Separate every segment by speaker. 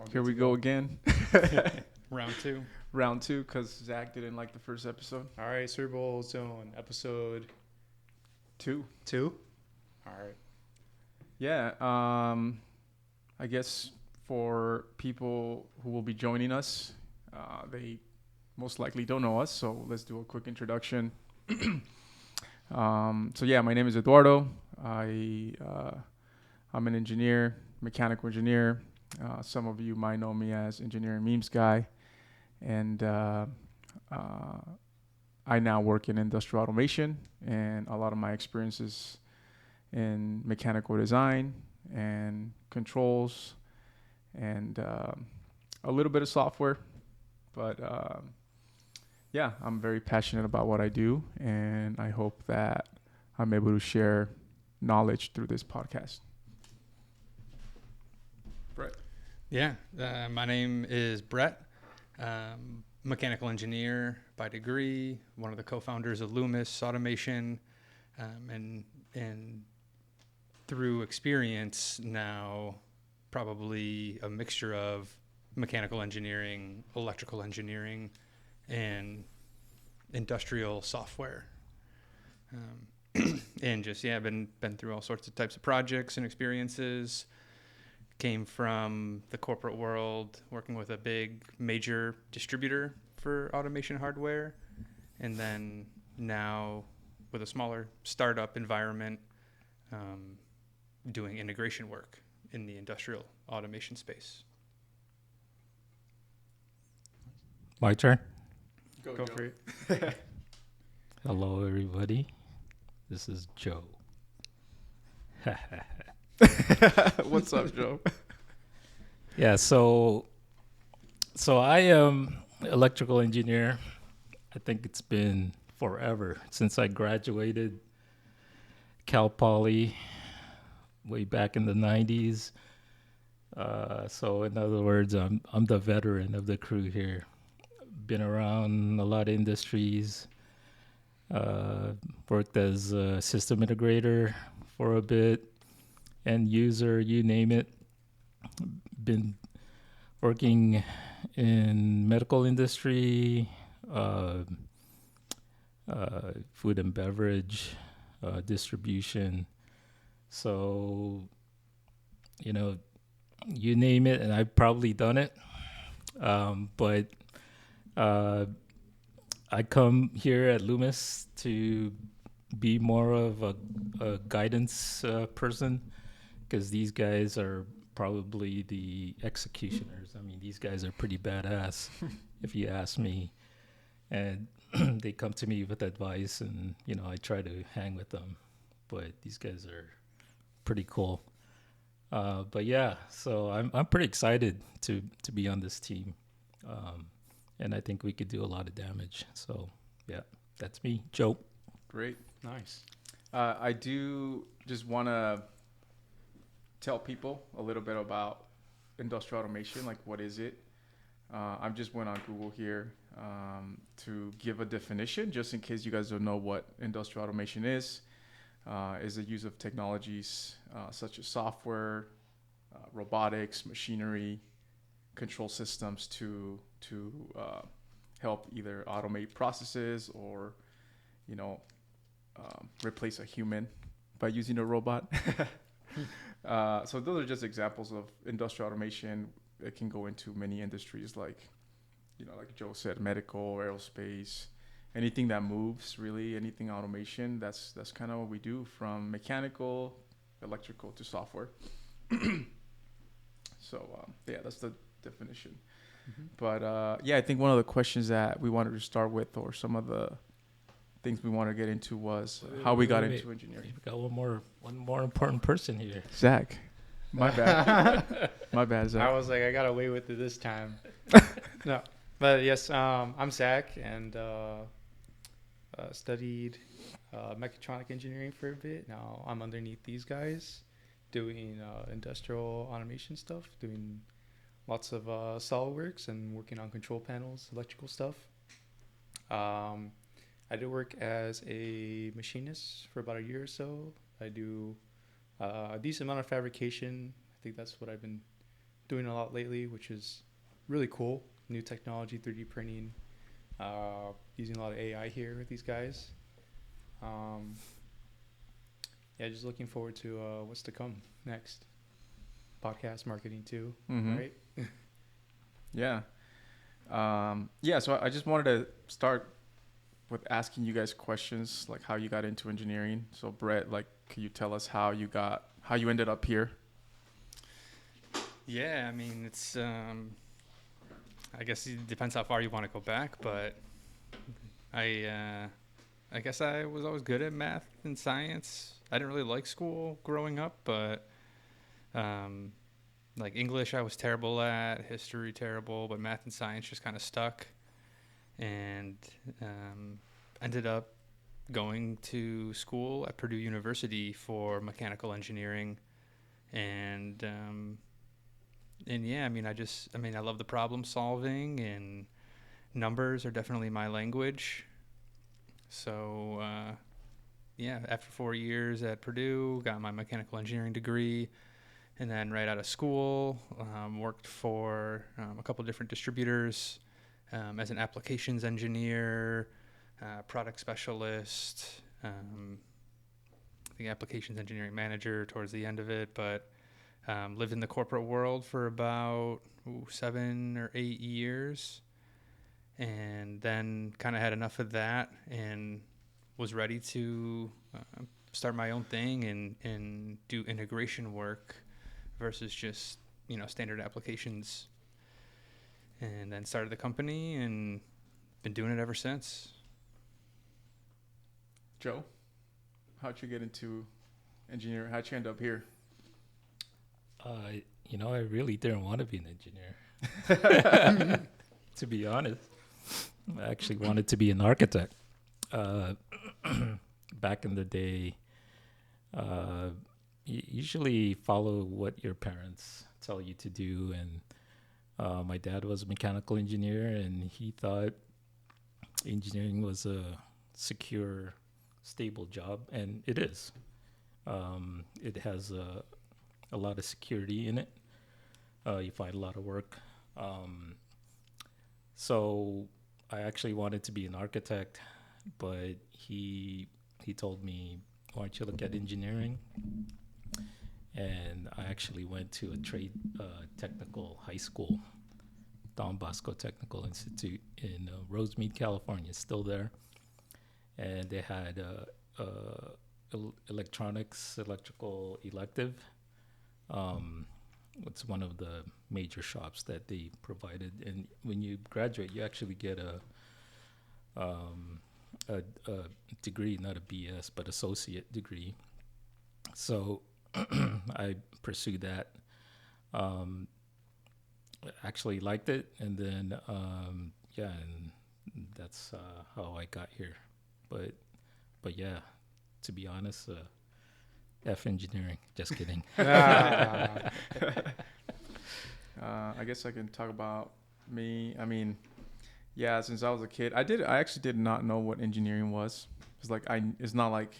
Speaker 1: Here we go again.
Speaker 2: Round two.
Speaker 1: Round two, because Zach didn't like the first episode.
Speaker 2: All right, Cerebral Zone, episode
Speaker 1: 2.
Speaker 2: 2. All right.
Speaker 1: Yeah. I guess for people who will be joining us, they most likely don't know us, so let's do a quick introduction. So yeah, my name is Eduardo. I'm an engineer, mechanical engineer. Some of you might know me as Engineering Memes Guy. And I now work in industrial automation, and a lot of my experiences in mechanical design and controls and a little bit of software. But yeah, I'm very passionate about what I do, and I hope that I'm able to share knowledge through this podcast. Brett.
Speaker 2: Yeah, my name is Brett. Mechanical engineer by degree, one of the co-founders of Loomis Automation, and through experience now probably a mixture of mechanical engineering, electrical engineering, and industrial software. And just, yeah, been through all sorts of types of projects and experiences. Came from the corporate world, working with a big major distributor for automation hardware, and then now with a smaller startup environment, doing integration work in the industrial automation space.
Speaker 3: My turn.
Speaker 1: Go for it.
Speaker 3: Hello, everybody. This is Joe.
Speaker 1: What's up, Joe?
Speaker 3: Yeah, so I am electrical engineer. I think it's been forever since I graduated Cal Poly way back in the 90s. So in other words, I'm the veteran of the crew here. Been around a lot of industries. Worked as a system integrator for a bit. End user, you name it. Been working in medical industry, food and beverage, distribution. So, you name it, and I've probably done it. But I come here at Loomis to be more of a guidance person, because these guys are probably the executioners. I mean, these guys are pretty badass, if you ask me. And they come to me with advice, and I try to hang with them. But these guys are pretty cool. But yeah, so I'm pretty excited to be on this team, and I think we could do a lot of damage. So yeah, that's me, Joe.
Speaker 1: Great.
Speaker 2: Nice.
Speaker 1: I do just want to tell people a little bit about industrial automation. Like, what is it? I just went on Google here to give a definition, just in case you guys don't know what industrial automation is the use of technologies such as software, robotics, machinery, control systems to help either automate processes or, replace a human by using a robot. So those are just examples of industrial automation. It can go into many industries, like Joe said, medical, aerospace, anything that moves, really, anything automation. That's kind of what we do, from mechanical, electrical to software. So yeah, that's the definition. Mm-hmm. But yeah, I think one of the questions that we wanted to start with, or some of the things we want to get into, was how we got into engineering.
Speaker 3: We got one more important person here.
Speaker 1: Zach. My bad. My bad, Zach.
Speaker 2: I was like, I got away with it this time. No, but yes, I'm Zach, and studied mechatronic engineering for a bit. Now I'm underneath these guys doing industrial automation stuff, doing lots of SolidWorks and working on control panels, electrical stuff. I did work as a machinist for about a year or so. I do a decent amount of fabrication. I think that's what I've been doing a lot lately, which is really cool. New technology, 3D printing, using a lot of AI here with these guys. Yeah, just looking forward to what's to come next. Podcast marketing too, right?
Speaker 1: Yeah. Yeah, so I just wanted to start with asking you guys questions, like how you got into engineering. So Brett, like, can you tell us how you ended up here?
Speaker 2: Yeah, I mean, it's, I guess it depends how far you want to go back, but I guess I was always good at math and science. I didn't really like school growing up, but, like English I was terrible at, history terrible, but math and science just kind of stuck. And ended up going to school at Purdue University for mechanical engineering. And yeah, I mean, I love the problem solving, and numbers are definitely my language. So yeah, after 4 years at Purdue, got my mechanical engineering degree. And then right out of school, worked for a couple different distributors as an applications engineer, product specialist, I think applications engineering manager towards the end of it, but lived in the corporate world for about 7 or 8 years, and then kind of had enough of that and was ready to start my own thing and do integration work versus just, standard applications. And then started the company and been doing it ever since.
Speaker 1: Joe, how'd you get into engineering? How'd you end up here?
Speaker 3: I really didn't want to be an engineer. To be honest, I actually wanted to be an architect. Back in the day, you usually follow what your parents tell you to do, and my dad was a mechanical engineer, and he thought engineering was a secure, stable job, and it is. It has a lot of security in it. You find a lot of work. So I actually wanted to be an architect, but he told me, why don't you look at engineering? And I actually went to a trade technical high school, Don Bosco Technical Institute in Rosemead, California. It's still there. And they had electrical elective. It's one of the major shops that they provided. And when you graduate, you actually get a degree, not a BS, but associate degree. So I pursued that. Actually liked it, and then and that's how I got here. But yeah, to be honest, F engineering. Just kidding.
Speaker 1: I guess I can talk about me. I mean, yeah, since I was a kid, I actually did not know what engineering was. It's not like,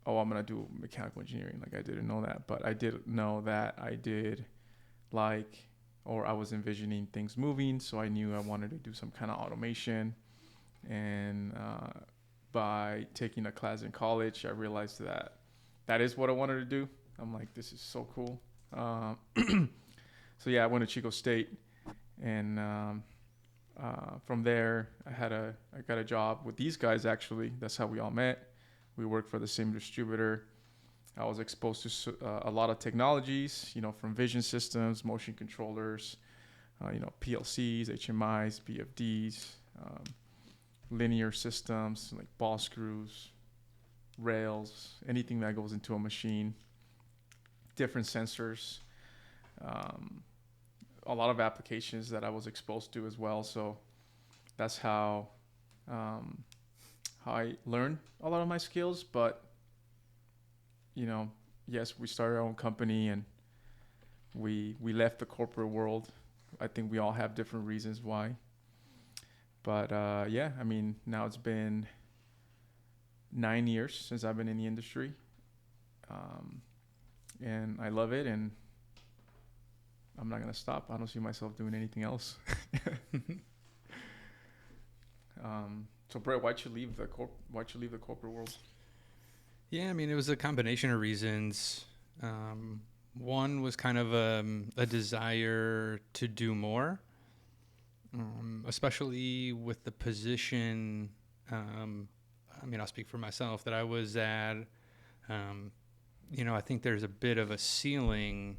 Speaker 1: oh, I'm gonna do mechanical engineering. Like, I didn't know that, but I did know that I was envisioning things moving, so I knew I wanted to do some kind of automation. And by taking a class in college, I realized that is what I wanted to do. I'm like, this is so cool. So yeah, I went to Chico State, and from there, I got a job with these guys. Actually, that's how we all met. We worked for the same distributor. I was exposed to a lot of technologies, from vision systems, motion controllers, PLCs, HMIs, BFDs, linear systems like ball screws, rails, anything that goes into a machine, different sensors, a lot of applications that I was exposed to as well. So that's how I learned a lot of my skills. But yes, we started our own company, and we left the corporate world. I think we all have different reasons why. But yeah, I mean, now it's been 9 years since I've been in the industry, and I love it. And I'm not gonna stop. I don't see myself doing anything else. So Brett, why'd you leave the corporate world?
Speaker 2: Yeah, I mean, it was a combination of reasons. One was kind of a desire to do more, especially with the position. I mean, I'll speak for myself that I was at. I think there's a bit of a ceiling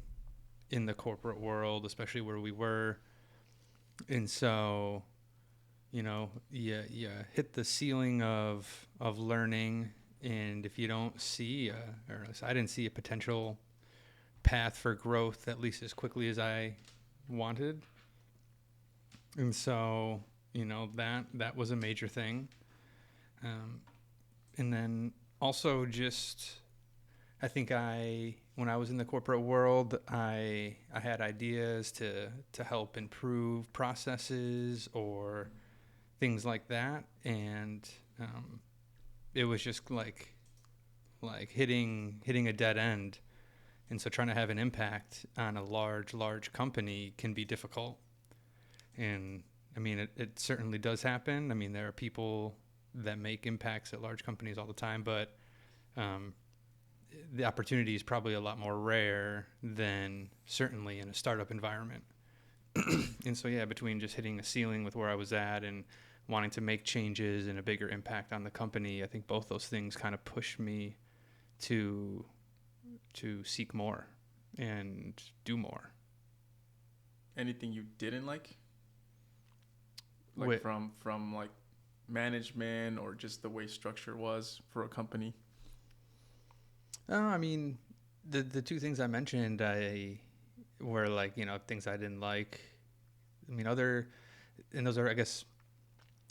Speaker 2: in the corporate world, especially where we were. And so, you hit the ceiling of learning. And if you don't see, or at least I didn't see a potential path for growth, at least as quickly as I wanted. And so, that was a major thing. And then also just, I think when I was in the corporate world, I had ideas to help improve processes or things like that. And, it was just like hitting a dead end. And so trying to have an impact on a large company can be difficult. And I mean, it certainly does happen. I mean, there are people that make impacts at large companies all the time, but the opportunity is probably a lot more rare than certainly in a startup environment. And so, yeah, between just hitting a ceiling with where I was at and wanting to make changes and a bigger impact on the company, I think both those things kind of pushed me to seek more and do more.
Speaker 1: Anything you didn't like? Like from like management or just the way structure was for a company?
Speaker 2: I mean, the two things I mentioned, were like, things I didn't like. I mean, and those are, I guess,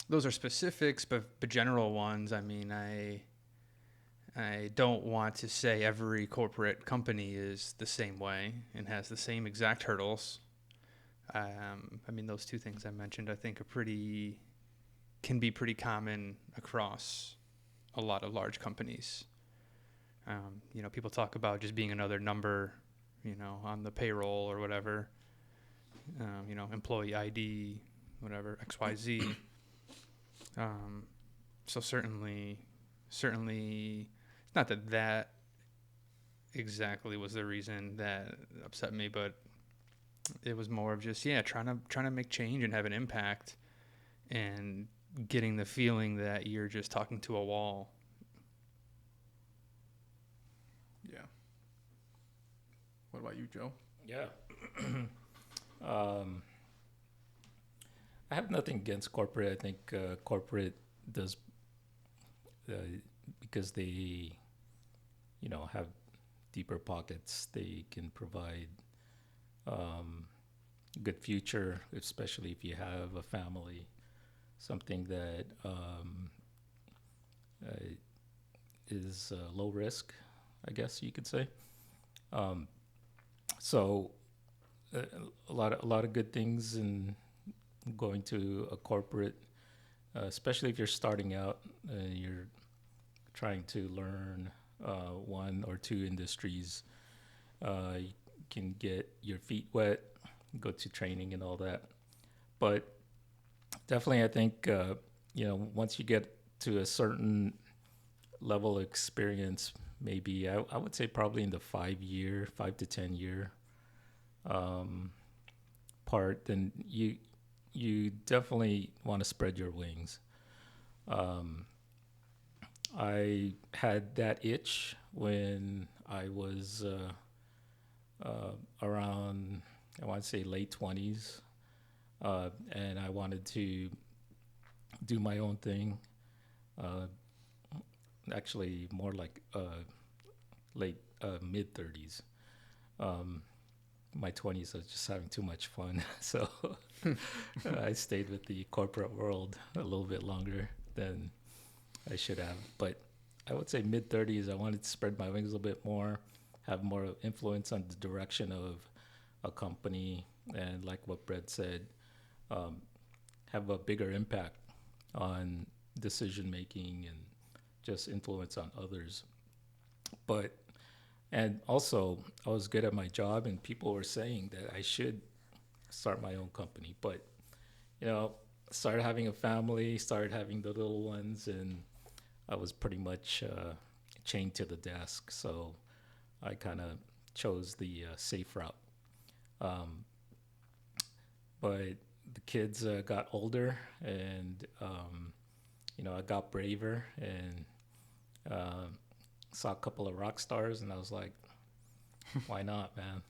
Speaker 2: those are specifics, but general ones. I mean, I don't want to say every corporate company is the same way and has the same exact hurdles. I mean, those two things I mentioned, I think, can be pretty common across a lot of large companies. People talk about just being another number, on the payroll or whatever. Employee ID, whatever, XYZ. So certainly, it's not that exactly was the reason that upset me, but it was more of just, trying to make change and have an impact and getting the feeling that you're just talking to a wall.
Speaker 1: Yeah. What about you, Joe?
Speaker 3: Yeah. I have nothing against corporate. I think corporate does because they, have deeper pockets. They can provide good future, especially if you have a family. Something that is low risk, I guess you could say. So a lot of good things in going to a corporate, especially if you're starting out and you're trying to learn one or two industries. You can get your feet wet, go to training and all that. But definitely, I think once you get to a certain level of experience, maybe I would say probably in the 5 to 10 year part, then you definitely want to spread your wings. I had that itch when I was around, I want to say late 20s, and I wanted to do my own thing. Actually, more like late mid 30s. My 20s, I was just having too much fun, so I stayed with the corporate world a little bit longer than I should have. But I would say mid 30s, I wanted to spread my wings a little bit more, have more influence on the direction of a company, and like what Brett said, have a bigger impact on decision making and just influence on others. And also, I was good at my job, and people were saying that I should start my own company. But, started having a family, started having the little ones, and I was pretty much chained to the desk. So I kind of chose the safe route. Um, but the kids got older, and, I got braver and saw a couple of rock stars, and I was like, why not, man?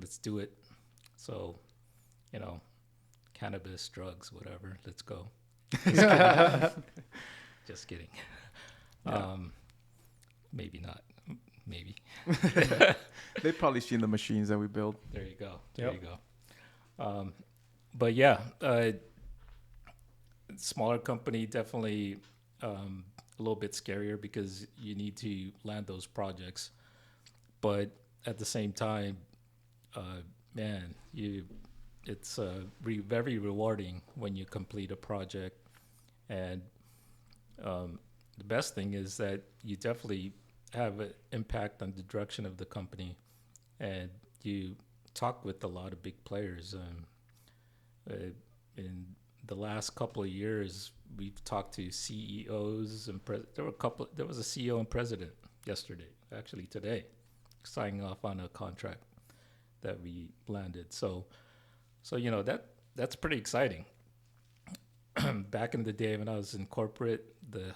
Speaker 3: Let's do it. So, cannabis, drugs, whatever. Let's go. Just kidding.
Speaker 1: Yeah.
Speaker 3: Maybe not. Maybe.
Speaker 1: They've probably seen the machines that we build.
Speaker 3: There you go.
Speaker 2: Yep.
Speaker 3: You go. But yeah, smaller company definitely a little bit scarier because you need to land those projects. But at the same time, man, it's very rewarding when you complete a project. And the best thing is that you definitely have an impact on the direction of the company, and you talk with a lot of big players. In the last couple of years, we've talked to CEOs and there was a CEO and president yesterday, actually today, signing off on a contract that we landed. So that's pretty exciting. Back in the day when I was in corporate, the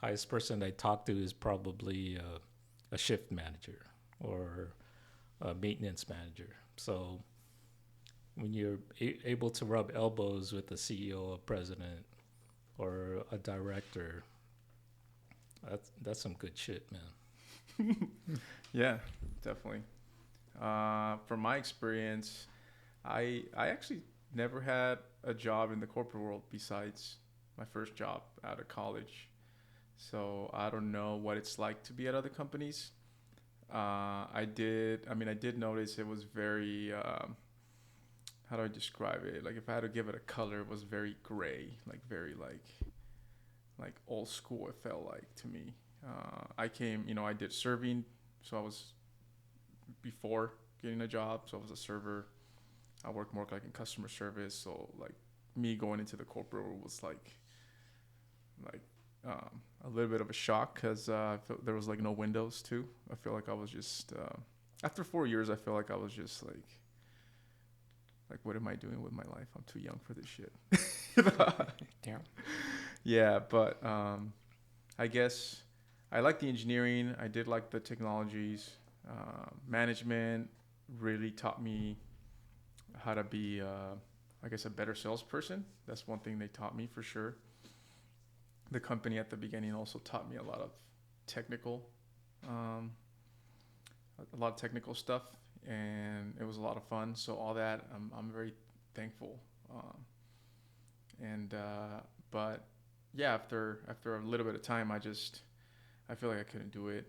Speaker 3: highest person I talked to is probably a shift manager or a maintenance manager. So when you're able to rub elbows with a CEO, a president, or a director, that's some good shit, man.
Speaker 1: Yeah, definitely. From my experience, I actually never had a job in the corporate world besides my first job out of college. So I don't know what it's like to be at other companies. I did notice it was very, how do I describe it? Like if I had to give it a color, it was very gray, like very like old school. It felt like to me. I did serving, so I was before getting a job, so I was a server. I worked more like in customer service, so like me going into the corporate world was like a little bit of a shock because there was like no windows too. I feel like I was just after 4 years, I feel like I was just like what am I doing with my life? I'm too young for this shit.
Speaker 2: Damn.
Speaker 1: Yeah, but I guess I like the engineering. I did like the technologies. Management really taught me how to be, I guess, a better salesperson. That's one thing they taught me for sure. The company at the beginning also taught me a lot of technical stuff, and it was a lot of fun. So all that, I'm very thankful. But yeah, after a little bit of time, I feel like I couldn't do it.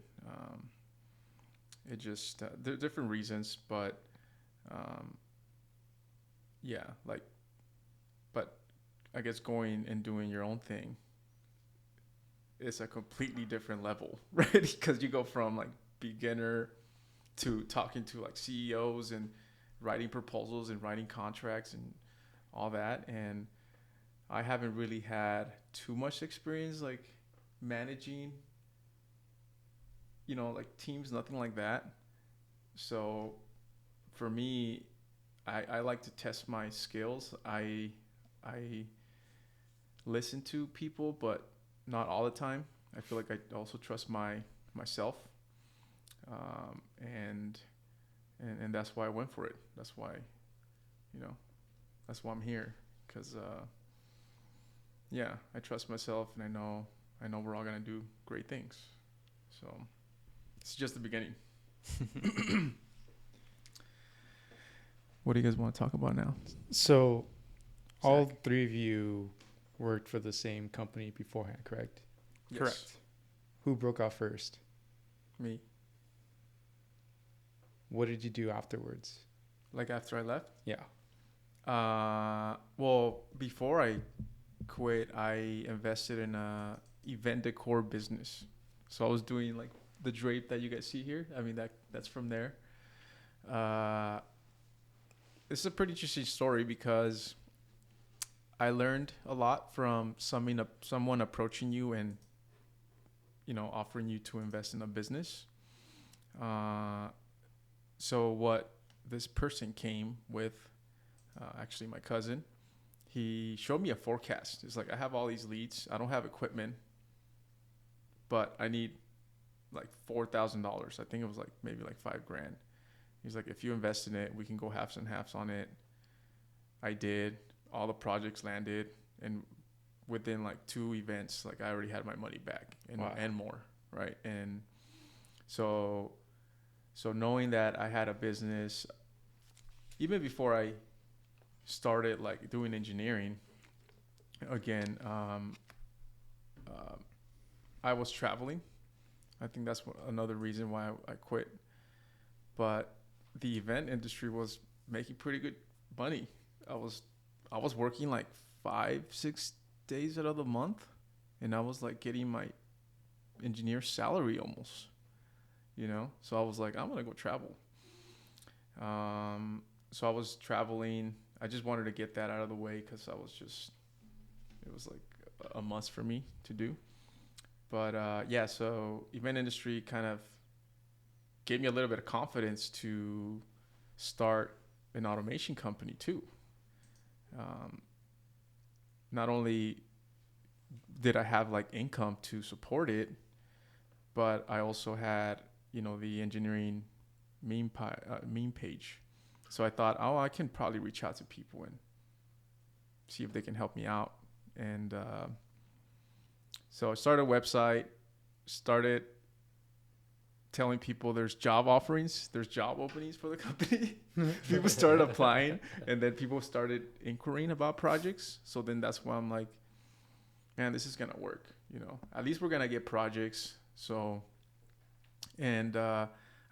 Speaker 1: It just there are different reasons, but yeah, but I guess going and doing your own thing is a completely different level, right? Because you go from like beginner to talking to like CEOs and writing proposals and writing contracts and all that. And I haven't really had too much experience like managing, like teams, nothing like that. So for me, I like to test my skills. I listen to people, but not all the time. I feel like I also trust myself, and that's why I went for it. That's why, that's why I'm here. Because yeah, I trust myself, and I know we're all gonna do great things. So it's just the beginning. What do you guys want to talk about now?
Speaker 4: So, all
Speaker 1: Zach?
Speaker 4: three of you worked for the same company beforehand, correct?
Speaker 1: Yes.
Speaker 2: Correct.
Speaker 4: Who broke off first?
Speaker 1: Me.
Speaker 4: What did you do afterwards?
Speaker 1: Like after I left?
Speaker 4: Yeah.
Speaker 1: Well, before I quit, I invested in a event decor business. So I was doing like the drape that you guys see here. I mean, that's from there. This is a pretty interesting story because I learned a lot from someone approaching you and, offering you to invest in a business. So what this person came with, actually my cousin, he showed me a forecast. It's like, I have all these leads. I don't have equipment, but I need like $4,000. I think it was like maybe like $5,000. He's like, if you invest in it, we can go halves and halves on it. I did. All the projects landed, and within like 2 events, like I already had my money back and more, right? And so knowing that I had a business, even before I started like doing engineering, again, I was traveling. I think that's another reason why I quit. But the event industry was making pretty good money. I was working like 5-6 days out of the month, and I was like getting my engineer salary almost, So I was like, I'm gonna go travel. So I was traveling. I just wanted to get that out of the way because it was like a must for me to do. But so event industry kind of gave me a little bit of confidence to start an automation company too. Not only did I have like income to support it, but I also had, the engineering meme page. So I thought, I can probably reach out to people and see if they can help me out. And so I started a website, started telling people there's job offerings, there's job openings for the company. People started applying, and then people started inquiring about projects. So then that's why I'm like, man, this is gonna work. At least we're gonna get projects. So, and I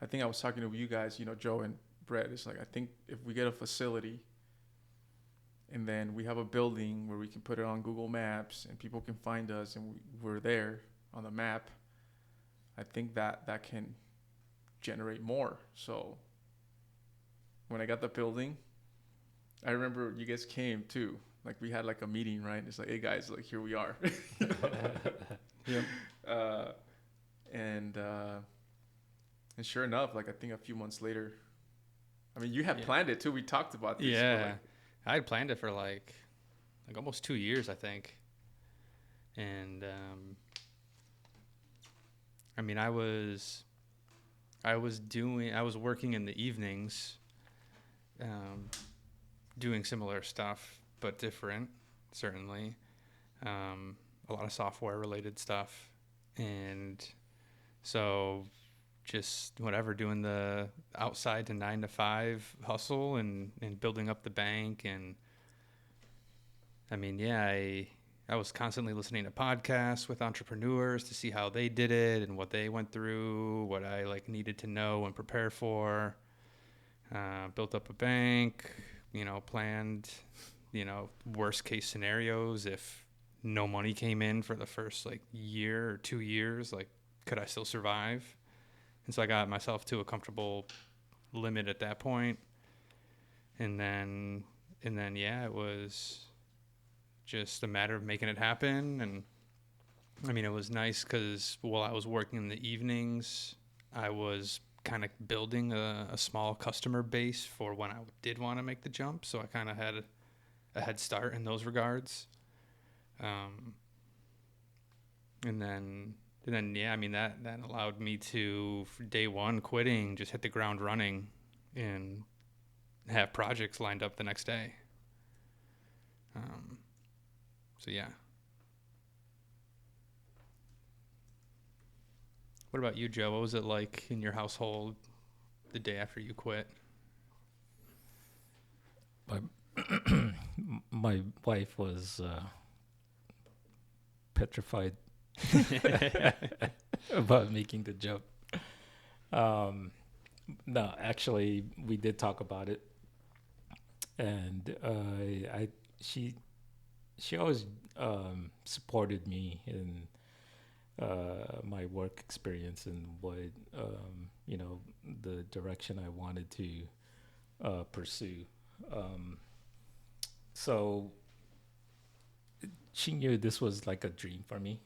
Speaker 1: think I was talking to you guys, Joe and Brett. It's like, I think if we get a facility, and then we have a building where we can put it on Google Maps and people can find us, and we're there on the map, I think that can generate more. So when I got the building, I remember you guys came too. Like we had like a meeting, right? It's like, hey guys, like here we are. Yeah. And sure enough, like I think a few months later, I mean, you had planned it too. We talked about this.
Speaker 2: Yeah, I had planned it for like almost 2 years, I think. And I mean, I was working in the evenings, doing similar stuff, but different, certainly. A lot of software related stuff. And so just whatever, doing the outside to 9 to 5 hustle and building up the bank. And I mean, I was constantly listening to podcasts with entrepreneurs to see how they did it and what they went through, what I needed to know and prepare for. Built up a bank, planned, worst case scenarios. If no money came in for the first year or 2 years, could I still survive? And so I got myself to a comfortable limit at that point. And then it was just a matter of making it happen. And I mean, it was nice because while I was working in the evenings, I was kind of building a small customer base for when I did want to make the jump. So I kind of had a head start in those regards. And then I mean, that allowed me to, for day one quitting, just hit the ground running and have projects lined up the next day. So yeah. What about you, Joe? What was it like in your household the day after you quit?
Speaker 3: My wife was petrified about making the jump. No, actually, we did talk about it, and she always supported me, and my work experience and what the direction I wanted to pursue. So she knew this was like a dream for me,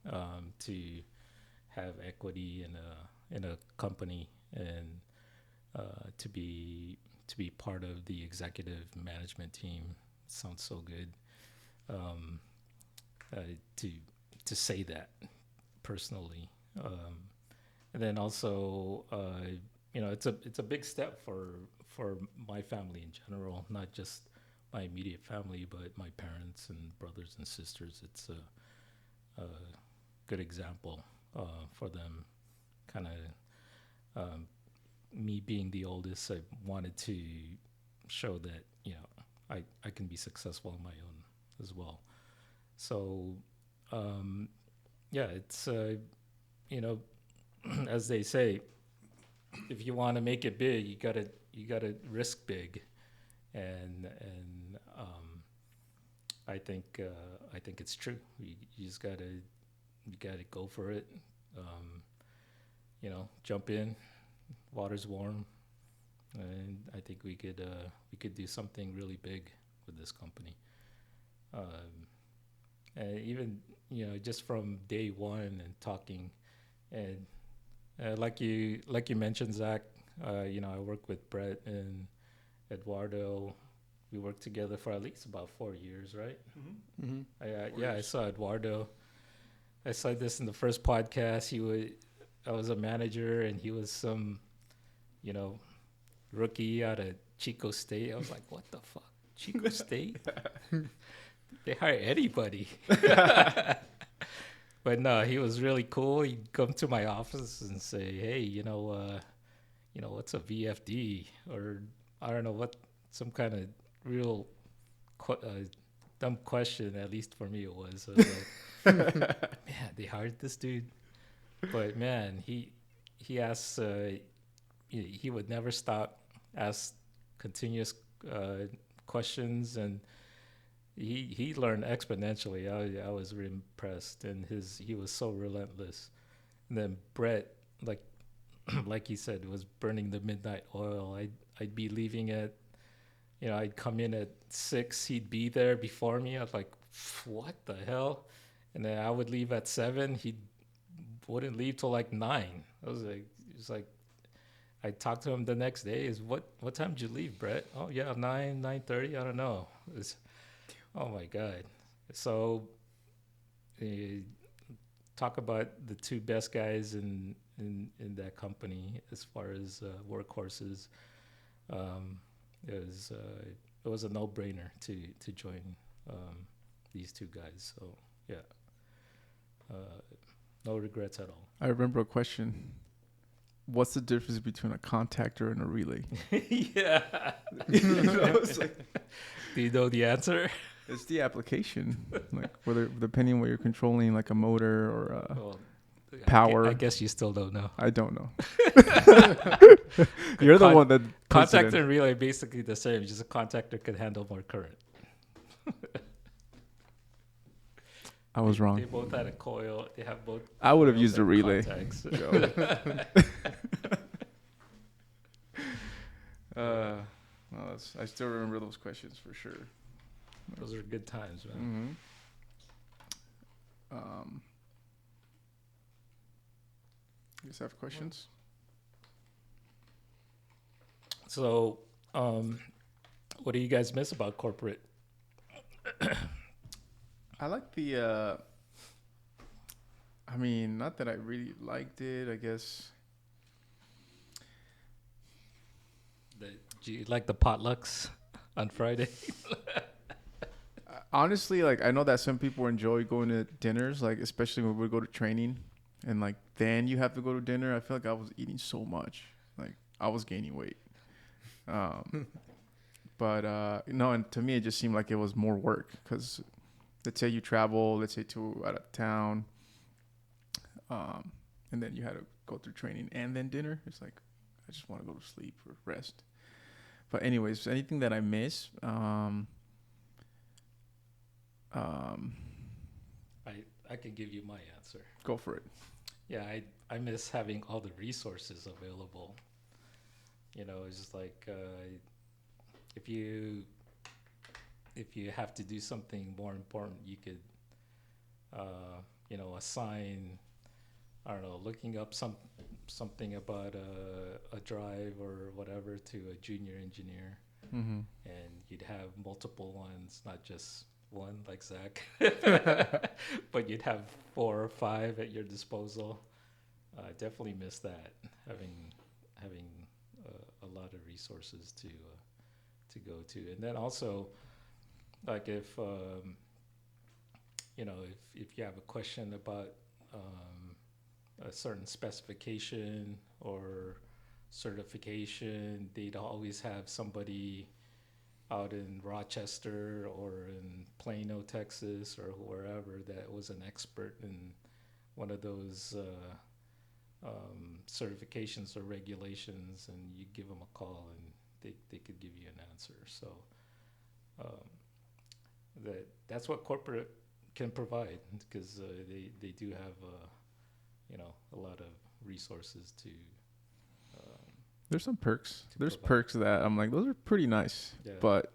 Speaker 3: to have equity in a company and to be part of the executive management team. Sounds so good. Um, to say that personally, and then also, it's a big step for my family in general, not just my immediate family, but my parents and brothers and sisters. It's a good example for them. Kind of, me being the oldest, I wanted to show that I can be successful on my own as well. So, it's as they say, if you want to make it big, you gotta risk big, and I think it's true. You just gotta go for it. Jump in. Water's warm, and I think we could do something really big with this company. And even just from day one and talking, and like you mentioned, Zach. I work with Brett and Eduardo. We worked together for at least about 4 years, right?
Speaker 2: Mm-hmm.
Speaker 3: I saw Eduardo. I said this in the first podcast. I was a manager, and he was some, rookie out of Chico State. I was like, what the fuck? Chico State? They hire anybody. But no, he was really cool. He'd come to my office and say, hey, what's a VFD? Or I don't know what, some kind of real dumb question, at least for me it was. I was like, man, they hired this dude. But man, he asks, he would never stop, ask continuous questions, and he learned exponentially. I was really impressed, and he was so relentless. And then Brett, like he said, was burning the midnight oil. I'd be leaving at, I'd come in at 6, he'd be there before me. I was like, what the hell? And then I would leave at 7, he wouldn't leave till like 9. It's like, I talked to him the next day. What time did you leave, Brett? Oh yeah, 9:30. I don't know. Oh my God. So, talk about the two best guys in that company as far as workhorses. It was a no-brainer to join these two guys. So yeah, no regrets at all.
Speaker 1: I remember a question. What's the difference between a contactor and a relay?
Speaker 3: Yeah. Do you know the answer?
Speaker 1: It's the application. Like whether depending on what you're controlling, like a motor or power.
Speaker 3: I guess you still don't know.
Speaker 1: I don't know. You're the one that
Speaker 3: contactor and relay are basically the same. Just a contactor can handle more current.
Speaker 1: I was wrong.
Speaker 3: They both had a coil. They have both.
Speaker 1: I would have used a relay. I still remember those questions for sure.
Speaker 3: Those are good times, man.
Speaker 1: Mm-hmm. You guys have questions?
Speaker 3: So, what do you guys miss about corporate?
Speaker 1: I like the, not that I really liked it, I guess.
Speaker 3: Do you like the potlucks on Friday?
Speaker 1: Honestly, like, I know that some people enjoy going to dinners, like, especially when we go to training. And, like, then you have to go to dinner. I feel like I was eating so much. Like, I was gaining weight. But, and to me, it just seemed like it was more work. Because let's say you travel, let's say to out of town. And then you had to go through training and then dinner. It's like, I just want to go to sleep or rest. But anyways, anything that I miss,
Speaker 3: I can give you my answer.
Speaker 1: Go for it.
Speaker 3: Yeah, I miss having all the resources available. It's just like if you have to do something more important, you could assign, I don't know, looking up something about a drive or whatever to a junior engineer,
Speaker 1: Mm-hmm.
Speaker 3: and you'd have multiple ones, not just one like Zach, but you'd have 4 or 5 at your disposal. I definitely miss that, having a lot of resources to go to, and then also, like if if you have a question about a certain specification or certification, they'd always have somebody out in Rochester or in Plano, Texas, or wherever that was an expert in one of those certifications or regulations, and you give them a call and they could give you an answer. So that's what corporate can provide, because they do have a lot of resources to.
Speaker 1: There's some perks. There's
Speaker 3: provide.
Speaker 1: perks that I'm like, those are pretty nice.
Speaker 3: Yeah.
Speaker 1: But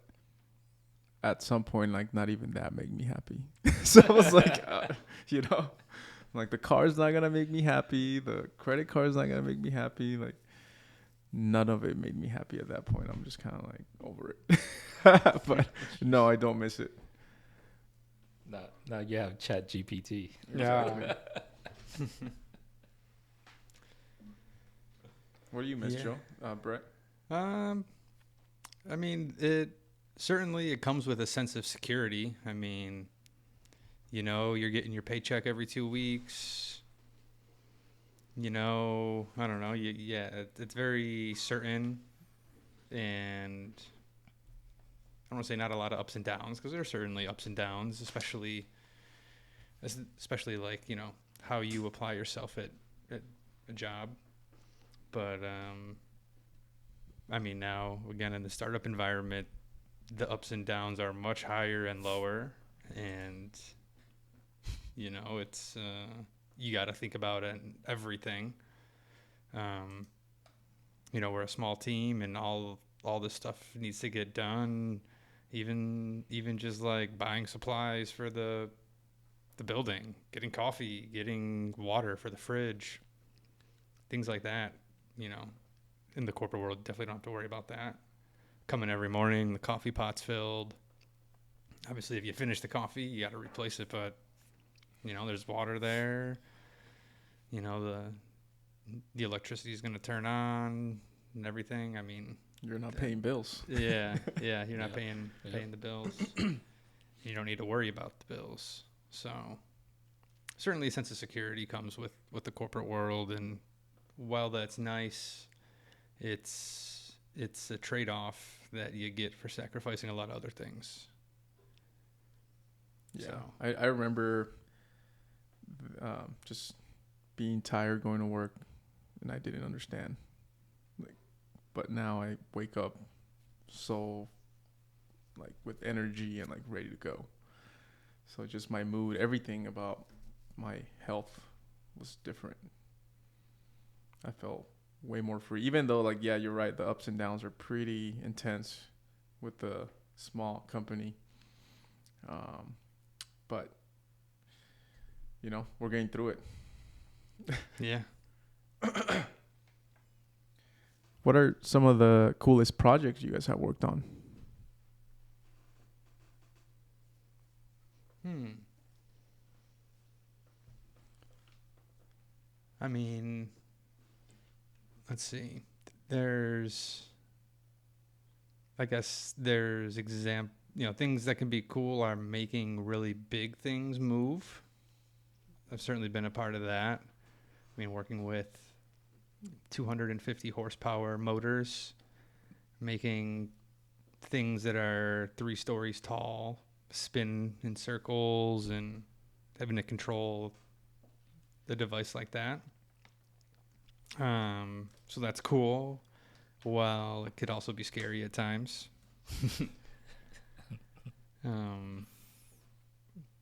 Speaker 1: at some point, like, not even that make me happy. So I was like, like, the car's not going to make me happy. The credit card's not going to make me happy. Like, none of it made me happy at that point. I'm just kind of like over it. But no, I don't miss it.
Speaker 3: Now you have Chat GPT.
Speaker 4: Yeah.
Speaker 1: What do you miss,
Speaker 2: Yeah.
Speaker 1: Joe? Brett?
Speaker 2: I mean, it comes with a sense of security. I mean, you're getting your paycheck every 2 weeks. I don't know. It's very certain, and I don't want to say not a lot of ups and downs, because there are certainly ups and downs, especially like, how you apply yourself at a job. But I mean, now again in the startup environment, the ups and downs are much higher and lower, and it's you got to think about it and everything. We're a small team, and all this stuff needs to get done. Even just like buying supplies for the building, getting coffee, getting water for the fridge, things like that. In the corporate world, definitely don't have to worry about that. Coming every morning, the coffee pot's filled. Obviously, if you finish the coffee, you got to replace it, but there's water there. The electricity is going to turn on and everything. I mean,
Speaker 1: You're not paying bills.
Speaker 2: yeah, you're not paying the bills. You don't need to worry about the bills. So certainly a sense of security comes with the corporate world, and while that's nice, it's a trade-off that you get for sacrificing a lot of other things.
Speaker 1: Yeah,
Speaker 2: So.
Speaker 1: I remember just being tired going to work, and I didn't understand. But now I wake up so like with energy and like ready to go. So just my mood, everything about my health was different. I felt way more free, even though like, yeah, you're right, the ups and downs are pretty intense with the small company. But we're getting through it.
Speaker 2: Yeah.
Speaker 1: What are some of the coolest projects you guys have worked on?
Speaker 2: I mean, let's see. There's things that can be cool are making really big things move. I've certainly been a part of that. I mean, working with 250 horsepower motors, making things that are 3 stories tall spin in circles, and having to control the device like that. So that's cool. Well, it could also be scary at times.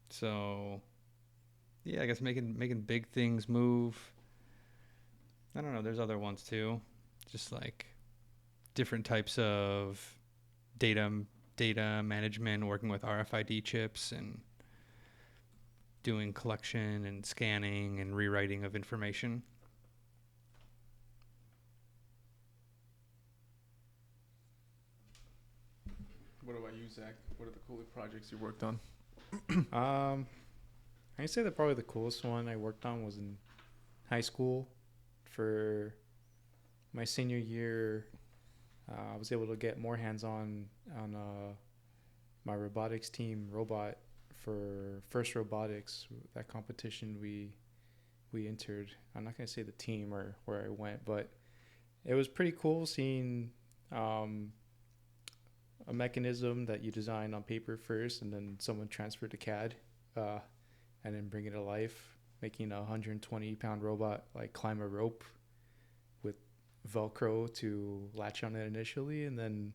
Speaker 2: So yeah, I guess making big things move. I don't know. There's other ones too, just like different types of data management, working with RFID chips and doing collection and scanning and rewriting of information.
Speaker 1: What about you, Zach? What are the coolest projects you worked on?
Speaker 4: I'd say that probably the coolest one I worked on was in high school. For my senior year, I was able to get more hands-on on my robotics team robot for First Robotics. That competition we entered. I'm not gonna say the team or where I went, but it was pretty cool seeing a mechanism that you design on paper first, and then someone transferred to CAD, and then bring it to life, making a 120-pound robot like climb a rope with Velcro to latch on it initially, and then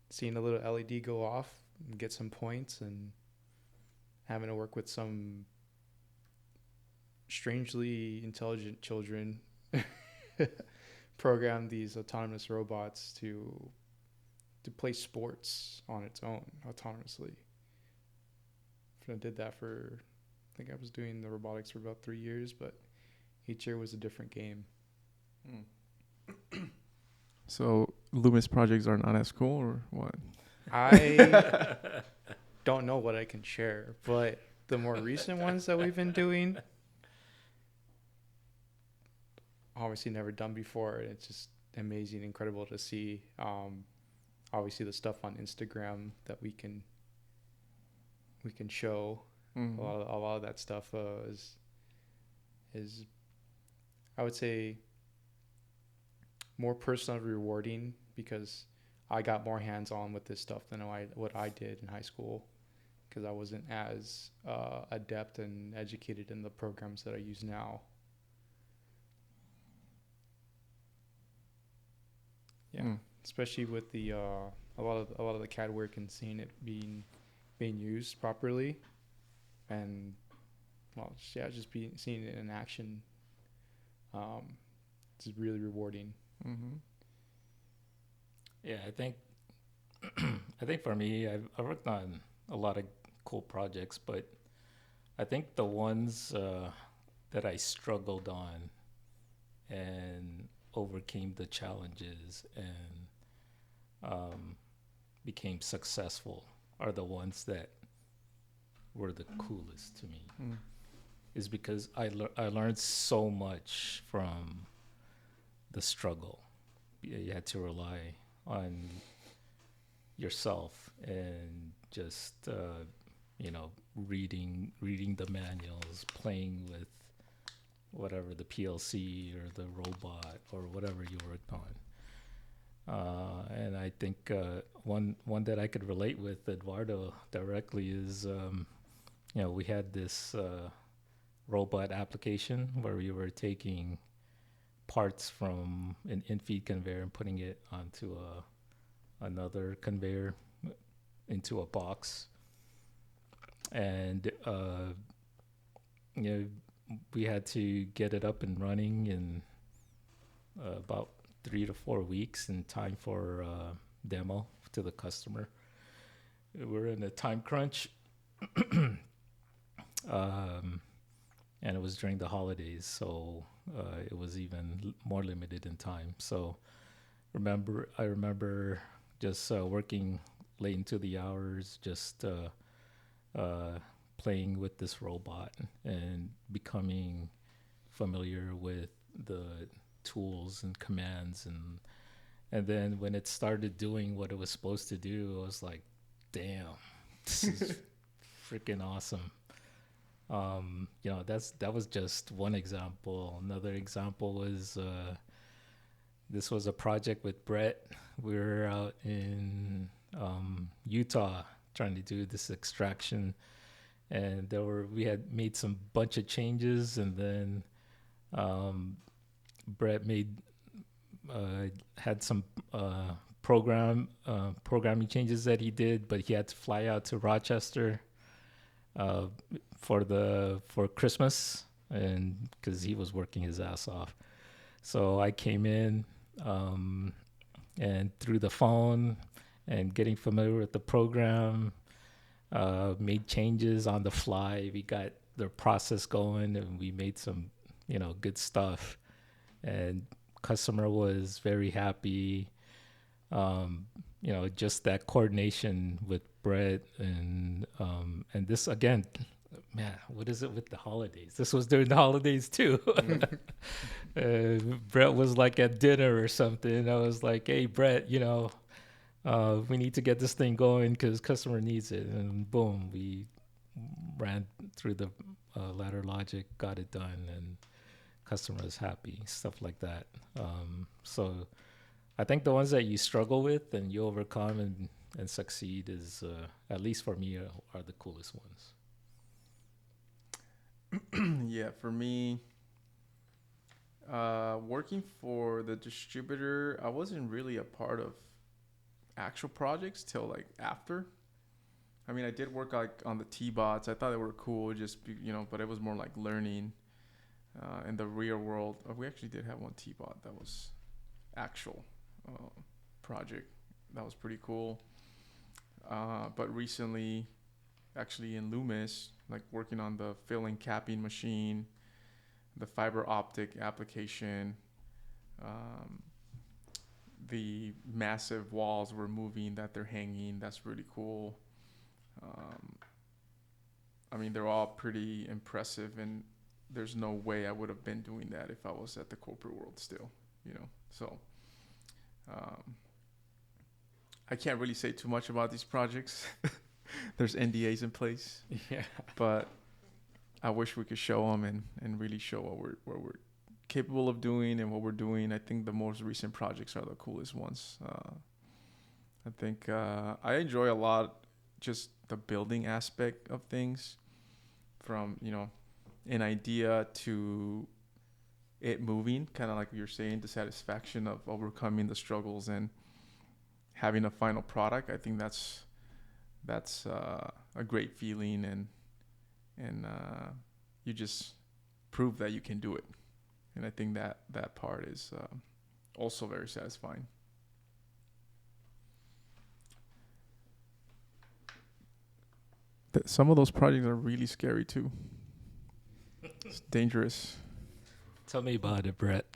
Speaker 4: seeing a little LED go off and get some points, and having to work with some strangely intelligent children program these autonomous robots to play sports on its own autonomously. I did that for, I think I was doing the robotics for about 3 years, but each year was a different game.
Speaker 1: So Loomis projects are not as cool, or what?
Speaker 4: I don't know what I can share, but the more recent ones that we've been doing, obviously never done before. It's just amazing, incredible to see. Obviously the stuff on Instagram that we can show.
Speaker 1: Mm-hmm.
Speaker 4: A lot of that stuff is I would say more personally rewarding, because I got more hands-on with this stuff than what I did in high school, because I wasn't as adept and educated in the programs that I use now. Yeah, especially with the a lot of the CAD work and seeing it being used properly, and just seeing it in action. It's really rewarding.
Speaker 1: Mm-hmm.
Speaker 3: Yeah, I think for me, I worked on a lot of cool projects, but I think the ones that I struggled on and overcame the challenges and became successful are the ones that were the coolest to me. Is because I learned so much from the struggle. You had to rely on yourself and just reading the manuals, playing with whatever the PLC or the robot or whatever you worked on. And I think one that I could relate with Eduardo directly is we had this robot application where we were taking parts from an in-feed conveyor and putting it onto another conveyor into a box. And we had to get it up and running in about 3 to 4 weeks in time for demo to the customer. We're in a time crunch. And it was during the holidays, so it was even more limited in time. So I remember just working late into the hours, just playing with this robot and becoming familiar with the tools and commands, and then when it started doing what it was supposed to do, I was like, damn, this is freaking awesome. That was just one example. Another example was this was a project with Brett. We were out in Utah trying to do this extraction, and we had made some bunch of changes, and then Brett had some programming changes that he did, but he had to fly out to Rochester for Christmas, and because he was working his ass off. So I came in, and through the phone and getting familiar with the program, made changes on the fly. We got the process going, and we made some, good stuff. And customer was very happy. Just that coordination with Brett and this again, man, what is it with the holidays? This was during the holidays too. Brett was like at dinner or something. I was like, hey, Brett, we need to get this thing going because customer needs it. And boom, we ran through the ladder logic, got it done, and customer is happy, stuff like that. So I think the ones that you struggle with and you overcome and succeed is, at least for me, are the coolest ones.
Speaker 1: Yeah, for me, working for the distributor, I wasn't really a part of actual projects till like after. I mean, I did work like on the T-bots. I thought they were cool, but it was more like learning in the real world. We actually did have one T-bot that was actual project. That was pretty cool. But recently, actually in Loomis, like working on the filling capping machine, the fiber optic application, the massive walls we're moving that they're hanging. That's really cool. I mean, they're all pretty impressive, and there's no way I would have been doing that if I was at the corporate world still, So I can't really say too much about these projects. There's NDAs in place.
Speaker 4: Yeah.
Speaker 1: But I wish we could show them and really show what we're capable of doing and what we're doing. I think the most recent projects are the coolest ones. I think I enjoy a lot just the building aspect of things, from an idea to it moving, kind of like you're saying, the satisfaction of overcoming the struggles and having a final product. I think that's a great feeling, and you just prove that you can do it. And I think that part is also very satisfying. Some of those projects are really scary too. It's dangerous.
Speaker 3: Tell me about it, Brett.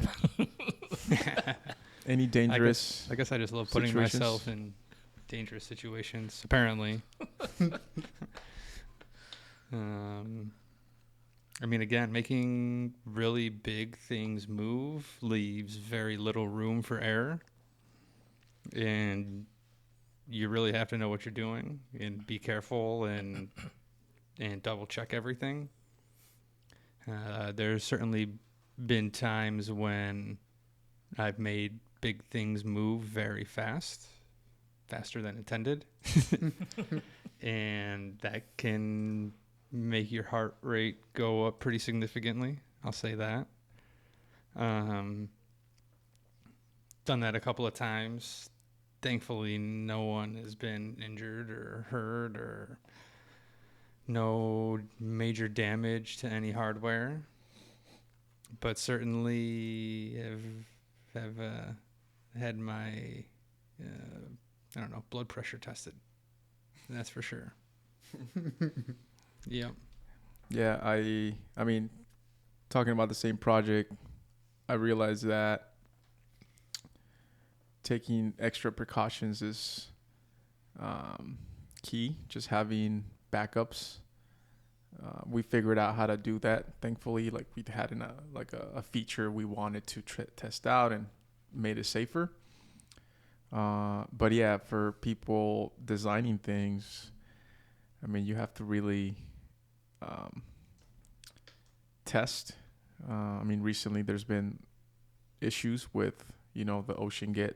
Speaker 1: Any dangerous?
Speaker 2: I guess I just love putting
Speaker 1: situations?
Speaker 2: myself in dangerous situations, apparently. I mean, again, making really big things move leaves very little room for error. And you really have to know what you're doing and be careful and double check everything. There's certainly been times when I've made big things move very fast, faster than intended. And that can make your heart rate go up pretty significantly. I'll say that. Done that a couple of times. Thankfully, no one has been injured or hurt, or no major damage to any hardware. But certainly have had my blood pressure tested. That's for sure. Yeah.
Speaker 1: Yeah, I mean, talking about the same project, I realized that taking extra precautions is key. Just having backups. We figured out how to do that. Thankfully, like we had a feature we wanted to test out and made it safer. But yeah, for people designing things, I mean, you have to really test. I mean, recently there's been issues with the OceanGate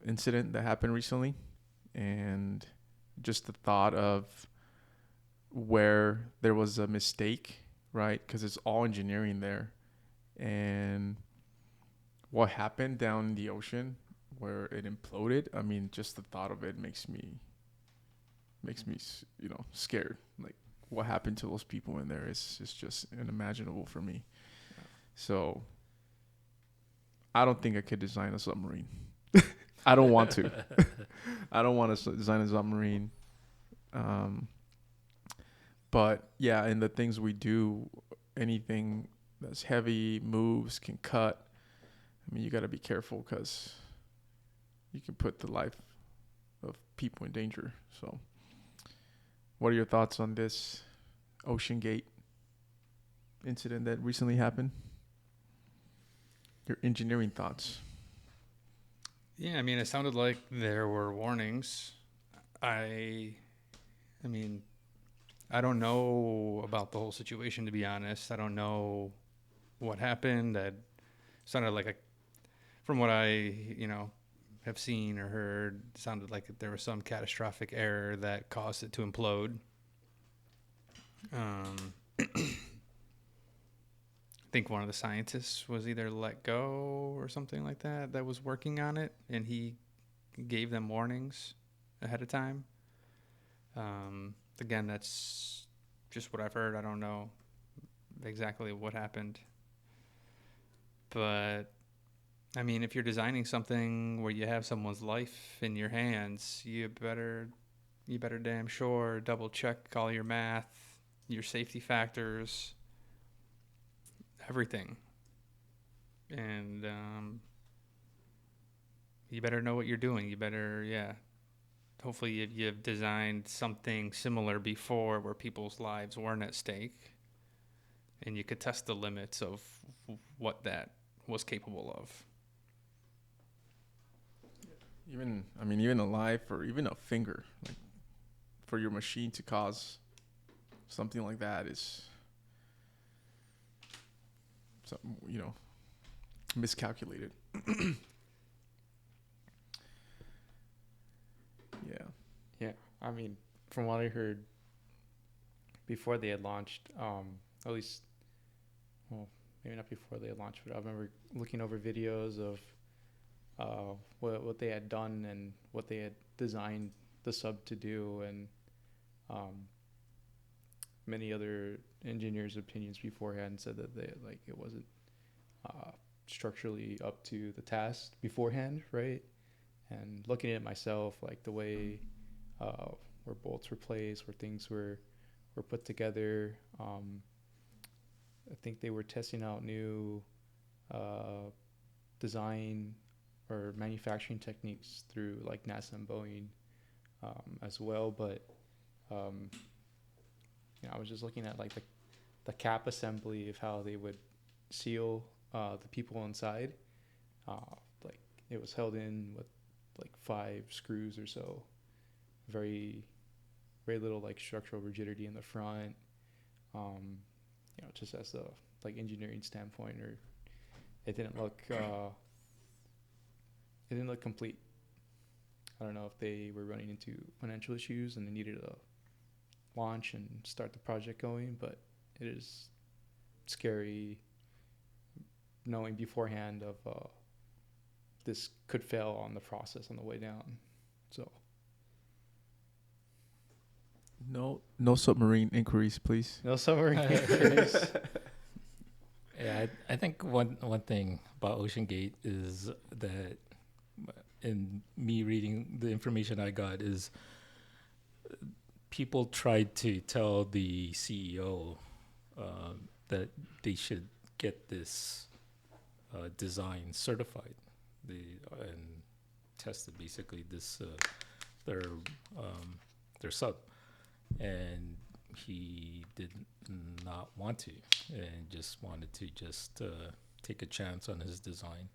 Speaker 1: incident that happened recently, and just the thought of where there was a mistake, right? Because it's all engineering there, and what happened down in the ocean where it imploded. I mean, just the thought of it makes me makes me, scared. Like, what happened to those people in there is just unimaginable for me. So I don't think I could design a submarine. I don't want to. I don't want to design a submarine. But yeah, in the things we do, anything that's heavy, moves, can cut. I mean, you got to be careful because you can put the life of people in danger. So what are your thoughts on this Ocean Gate incident that recently happened? Your engineering thoughts.
Speaker 2: Yeah, I mean, it sounded like there were warnings. I mean, I don't know about the whole situation, to be honest. I don't know what happened. It sounded like from what I, have seen or heard, it sounded like there was some catastrophic error that caused it to implode. I think one of the scientists was either let go or something like that was working on it, and he gave them warnings ahead of time. Again, that's just what I've heard. I don't know exactly what happened. But, I mean, if you're designing something where you have someone's life in your hands, you better damn sure double check all your math, your safety factors, everything. And you better know what you're doing. You better, hopefully you've designed something similar before where people's lives weren't at stake, and you could test the limits of what that was capable of.
Speaker 1: Even a life or even a finger, like, for your machine to cause something like that is something, miscalculated. Yeah.
Speaker 4: Yeah, I mean, from what I heard before they had launched, at least, well, maybe not before they had launched, but I remember looking over videos of what they had done and what they had designed the sub to do, and many other engineers' opinions beforehand said that it wasn't structurally up to the task beforehand, right? And looking at it myself, like the way where bolts were placed, where things were put together, I think they were testing out new design or manufacturing techniques through like NASA and Boeing as well. But I was just looking at like the cap assembly of how they would seal the people inside. Like it was held in with like 5 screws or so. Very, very little like structural rigidity in the front. Just as a like engineering standpoint, or it didn't look complete. I don't know if they were running into financial issues and they needed to launch and start the project going, but it is scary knowing beforehand of this could fail on the process on the way down. So
Speaker 1: No submarine inquiries, please.
Speaker 4: no submarine inquiries.
Speaker 3: Yeah, I think one thing about Ocean Gate is that, in me reading the information I got, is people tried to tell the CEO that they should get this design certified, and tested basically this their sub, and he did not want to, and just wanted to take a chance on his design.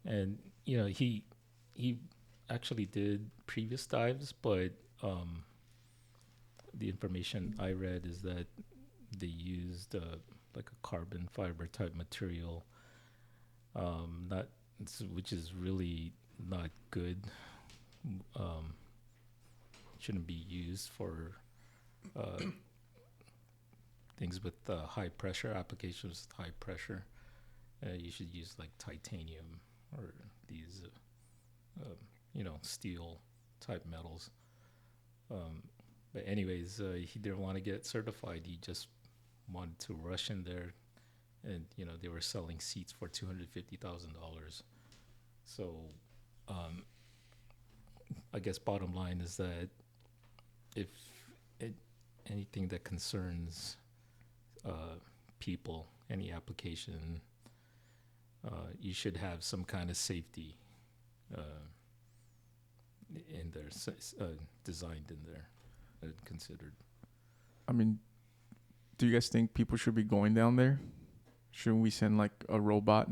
Speaker 3: And he actually did previous dives, but the information I read is that they used like a carbon fiber type material, which is really not good. Shouldn't be used for things with high pressure, applications with high pressure. You should use like titanium or these steel type metals. But anyways, he didn't want to get certified. He just wanted to rush in there, and they were selling seats for $250,000. So, I guess bottom line is that if anything that concerns people, any application, you should have some kind of safety in there, designed in there, considered.
Speaker 1: I mean, do you guys think people should be going down there? Shouldn't we send like a robot?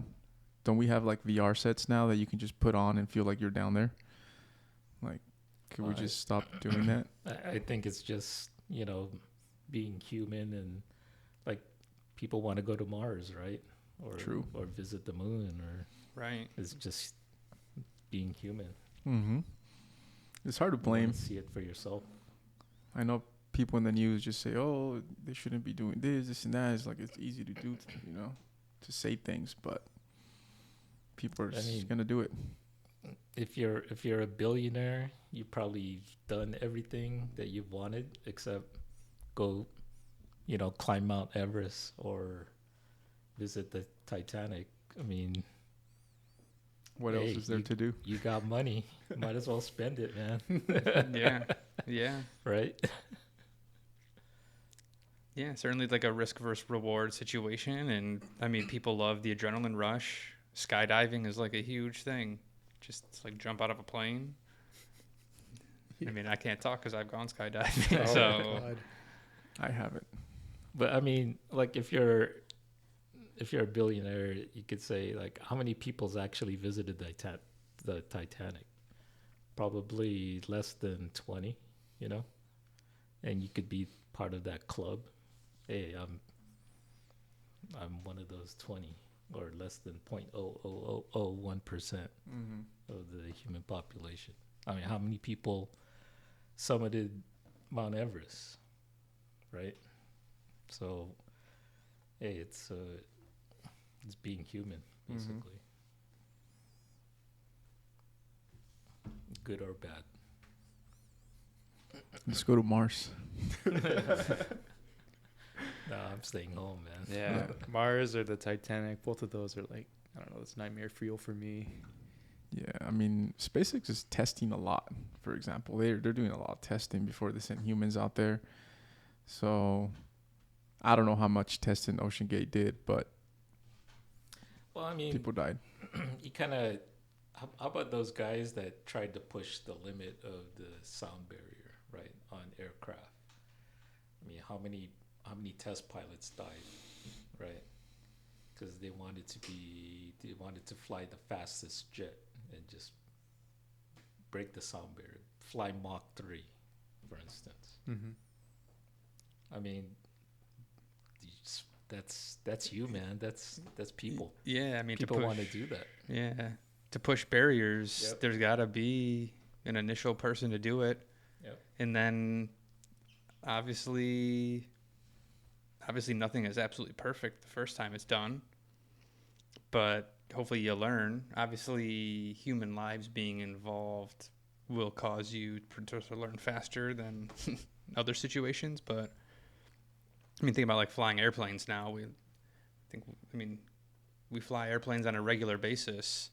Speaker 1: Don't we have like VR sets now that you can just put on and feel like you're down there? Like, could we just stop doing that?
Speaker 3: I think it's just, being human, and like people want to go to Mars, right? Or
Speaker 1: True.
Speaker 3: Or visit the moon, or
Speaker 2: Right.
Speaker 3: it's just being human.
Speaker 1: Mm-hmm. It's hard to
Speaker 3: You wanna
Speaker 1: blame.
Speaker 3: see it for yourself.
Speaker 1: I know people in the news just say, "Oh, they shouldn't be doing this and that." It's like it's easy to do, to say things, but people are just gonna do it.
Speaker 3: If you're a billionaire, you've probably done everything that you've wanted except go, climb Mount Everest or visit the Titanic. I mean,
Speaker 1: What else is there to do?
Speaker 3: you got money, might as well spend it, man.
Speaker 2: Yeah.
Speaker 3: Right?
Speaker 2: Yeah, certainly like a risk versus reward situation. And I mean, people love the adrenaline rush. Skydiving is like a huge thing. Just like jump out of a plane. I mean, I can't talk because I've gone skydiving. So
Speaker 4: God.
Speaker 1: I haven't.
Speaker 3: But I mean, like if you're a billionaire, you could say like how many people's actually visited the Titanic? Probably less than 20, and you could be part of that club. Hey, I'm one of those 20, or less than 0.00001% of the human population. I mean, how many people summited Mount Everest, right? So, hey, it's being human, basically. Good or bad.
Speaker 1: Let's go to Mars.
Speaker 3: No, I'm staying home, man.
Speaker 4: Yeah, Mars or the Titanic, both of those are like, I don't know, it's nightmare fuel for me.
Speaker 1: Yeah, I mean, SpaceX is testing a lot. For example, they're doing a lot of testing before they send humans out there. So, I don't know how much testing Ocean Gate did, but
Speaker 3: Well, I mean,
Speaker 1: people died.
Speaker 3: you kind of. How about those guys that tried to push the limit of the sound barrier, right, on aircraft? I mean, how many test pilots died, right? Because they wanted to fly the fastest jet and just break the sound barrier, fly Mach 3, for instance.
Speaker 4: Mm-hmm.
Speaker 3: I mean, that's you, man. That's people.
Speaker 2: yeah, I mean,
Speaker 3: People want to do that.
Speaker 2: Yeah, to push barriers,
Speaker 3: Yep.
Speaker 2: there's got to be an initial person to do it.
Speaker 3: Yep.
Speaker 2: And then obviously nothing is absolutely perfect the first time it's done. But hopefully you learn. Obviously, human lives being involved will cause you to learn faster than other situations. But I mean, think about like flying airplanes now. We fly airplanes on a regular basis.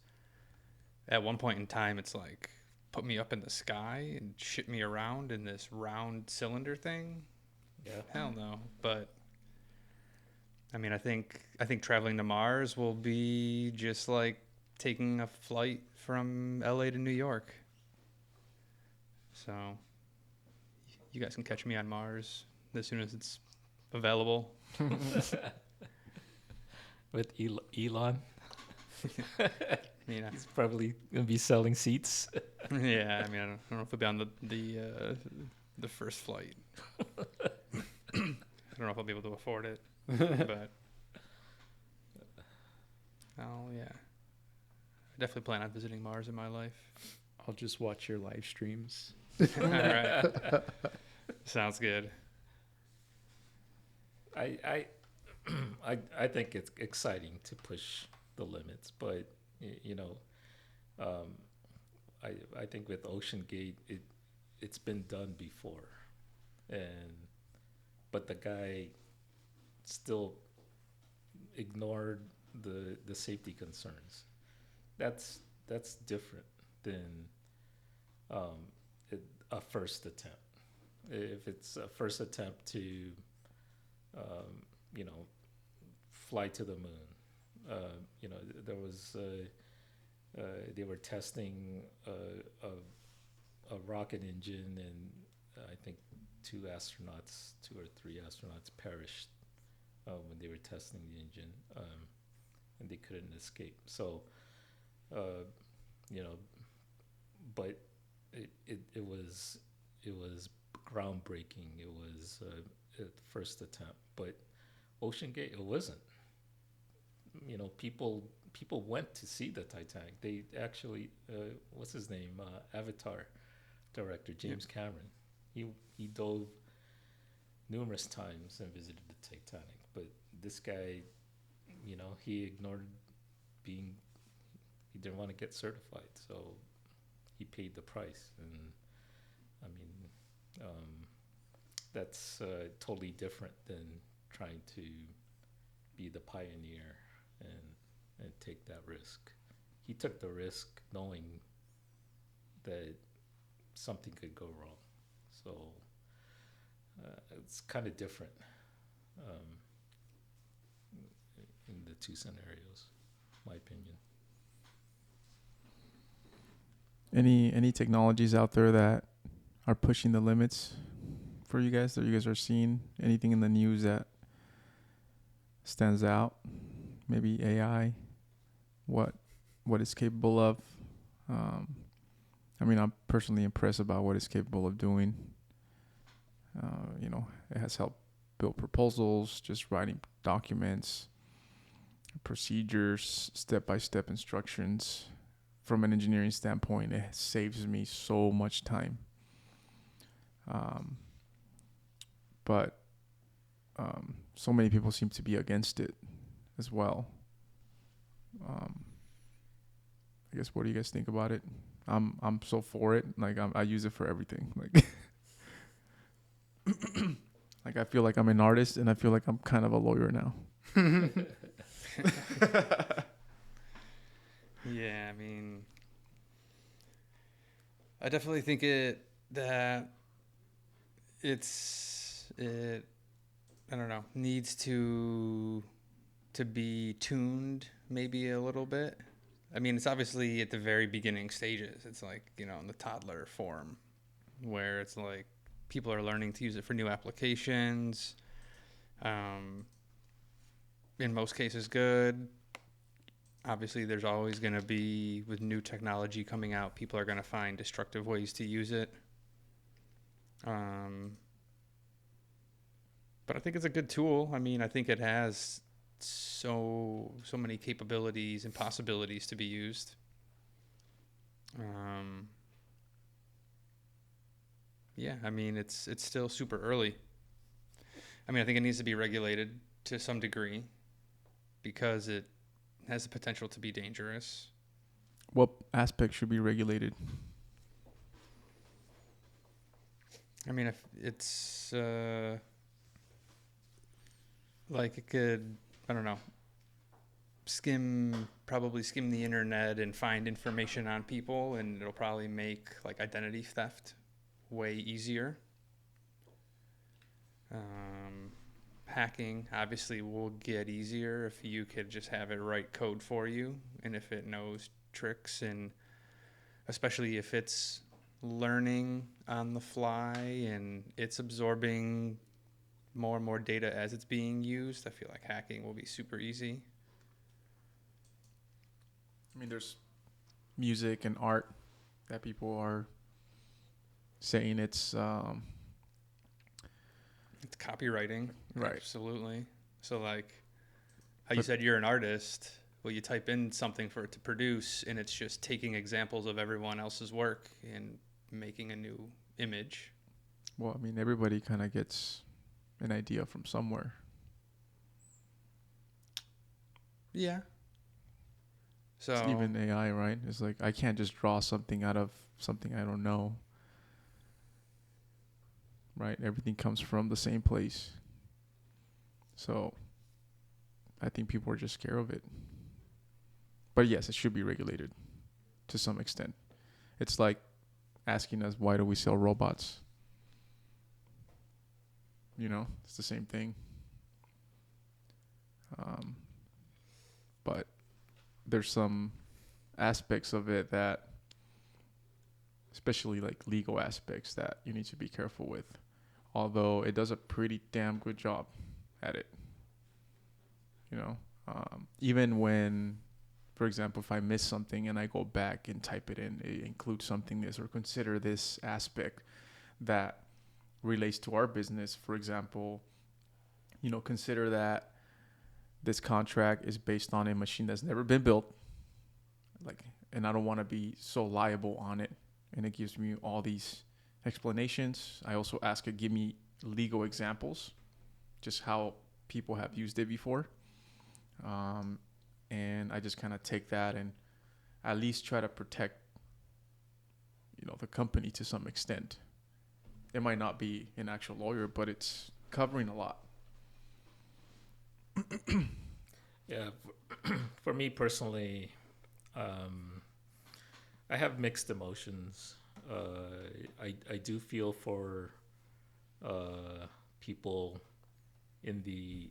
Speaker 2: At one point in time, it's like, put me up in the sky and ship me around in this round cylinder thing.
Speaker 3: Yeah.
Speaker 2: Hell no. But I mean, I think traveling to Mars will be just like taking a flight from LA to New York. So you guys can catch me on Mars as soon as it's available.
Speaker 3: With Elon,
Speaker 2: You know,
Speaker 3: he's probably gonna be selling seats.
Speaker 2: yeah. I mean, I don't know if it'll be on the first flight. I don't know if I'll be able to afford it, but oh yeah, I definitely plan on visiting Mars in my life.
Speaker 4: I'll just watch your live streams.
Speaker 2: All right, sounds good.
Speaker 3: I think it's exciting to push the limits, but I think with Ocean Gate, it's been done before, and but the guy still ignored the safety concerns. That's different than um, a first attempt. If it's a first attempt to, you know, fly to the moon, you know, there was they were testing a rocket engine, and I think two or three astronauts perished when they were testing the engine, and they couldn't escape. So, you know, but it was groundbreaking. It was a first attempt, but Ocean Gate, it wasn't. You know, people went to see the Titanic. They actually, what's his name? Avatar director James Cameron. He dove numerous times and visited the Titanic. But this guy, you know, he ignored being. He didn't want to get certified, so he paid the price. And I mean, that's totally different than trying to be the pioneer and take that risk. He took the risk knowing that something could go wrong. So it's kind of different in the two scenarios, my opinion.
Speaker 1: Any technologies out there that are pushing the limits for you guys that you guys are seeing? Anything in the news that stands out? Maybe AI, what it's capable of. I mean, I'm personally impressed about what it's capable of doing. You know, it has helped build proposals, just writing documents, procedures, step-by-step instructions. From an engineering standpoint, it saves me so much time. But so many people seem to be against it as well. I guess, what do you guys think about it? I'm so for it. Like, I use it for everything. Like, like I feel like I'm an artist, and I feel like I'm kind of a lawyer now.
Speaker 2: Yeah, I mean, I definitely think that it I don't know, needs to be tuned maybe a little bit. I mean, it's obviously at the very beginning stages. It's like, you know, in the toddler form, where it's like people are learning to use it for new applications. In most cases, good. Obviously, there's always going to be, with new technology coming out, people are going to find destructive ways to use it. But I think it's a good tool. I mean, I think it has so many capabilities and possibilities to be used. Yeah, I mean, it's still super early. I mean, I think it needs to be regulated to some degree because it has the potential to be dangerous.
Speaker 1: What aspect should be regulated?
Speaker 2: I mean, if it's like it could, I don't know, probably skim the internet and find information on people, and it'll probably make like identity theft way easier. Hacking obviously will get easier if you could just have it write code for you, and if it knows tricks, and especially if it's learning on the fly and it's absorbing more and more data as it's being used. I feel like hacking will be super easy.
Speaker 1: I mean, there's music and art that people are saying it's
Speaker 2: copywriting.
Speaker 1: Right.
Speaker 2: Absolutely. So like how you said you're an artist, well, you type in something for it to produce, and it's just taking examples of everyone else's work and making a new image.
Speaker 1: Well, I mean, everybody kind of gets an idea from somewhere.
Speaker 2: Yeah. So
Speaker 1: it's even AI, right? It's like I can't just draw something out of something I don't know. right? Everything comes from the same place. So I think people are just scared of it. But yes, it should be regulated to some extent. It's like asking us, why do we sell robots? You know, it's the same thing. But there's some aspects of it that, especially like legal aspects, that you need to be careful with. Although it does a pretty damn good job at it. You know, even when, for example, if I miss something and I go back and type it in, it includes something this or consider this aspect that relates to our business. For example, you know, consider that this contract is based on a machine that's never been built. Like, and I don't want to be so liable on it. And it gives me all these explanations. I also ask it, give me legal examples, just how people have used it before. And I just kind of take that and at least try to protect, you know, the company to some extent. It might not be an actual lawyer, but it's covering a lot.
Speaker 3: Yeah, for me personally, I have mixed emotions. I do feel for people in the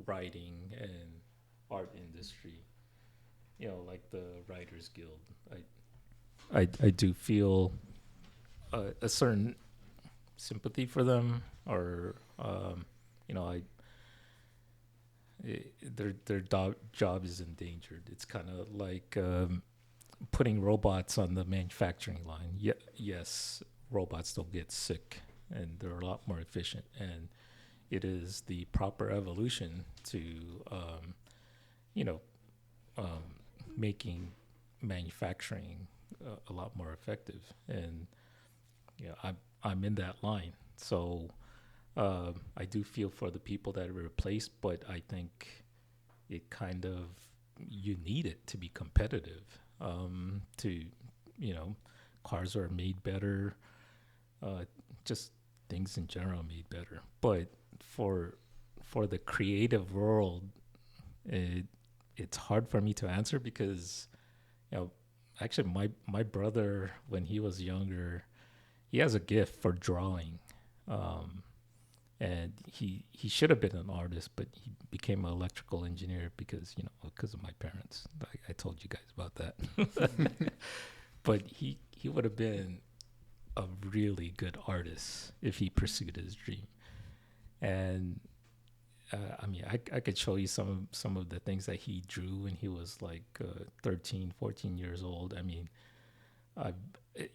Speaker 3: writing and art industry, you know, like the Writers Guild. I do feel a certain sympathy for them, or you know, their job is endangered. It's kind of like putting robots on the manufacturing line. Yes, robots don't get sick, and they're a lot more efficient. And it is the proper evolution to, you know, making manufacturing a lot more effective. And yeah, I'm in that line. So I do feel for the people that are replaced, but I think it kind of, you need it to be competitive. To, you know, cars are made better, just things in general made better. But for the creative world, it's hard for me to answer because, you know, actually my brother, when he was younger, he has a gift for drawing. And he should have been an artist, but he became an electrical engineer because, you know, because of my parents. I told you guys about that. But he would have been a really good artist if he pursued his dream. And I mean, I could show you some of the things that he drew when he was like 13, 14 years old. I mean,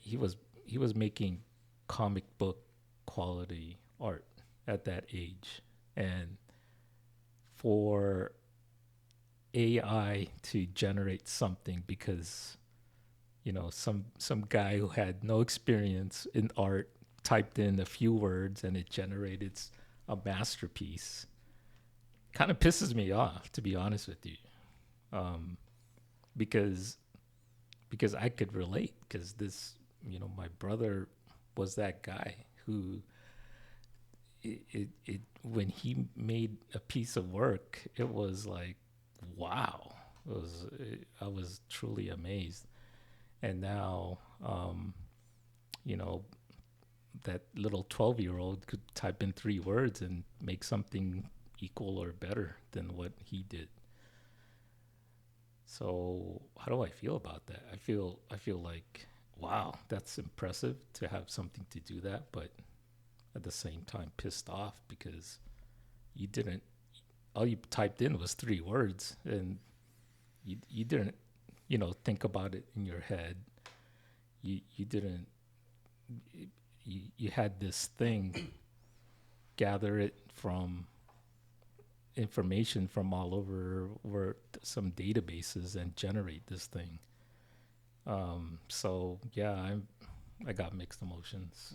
Speaker 3: he was making comic book quality art at that age. And for AI to generate something because, you know, some guy who had no experience in art typed in a few words and it generated a masterpiece, kind of pisses me off, to be honest with you. Because I could relate, because this, you know, my brother was that guy who it when he made a piece of work, it was like, wow. I was truly amazed. And now, you know, that little 12-year-old could type in 3 words and make something equal or better than what he did. So how do I feel about that? I feel like, wow, that's impressive to have something to do that, but at the same time pissed off because all you typed in was 3 words, and you didn't, you know, think about it in your head. You didn't, you had this thing, gather it from information from all over some databases and generate this thing. So yeah, I got mixed emotions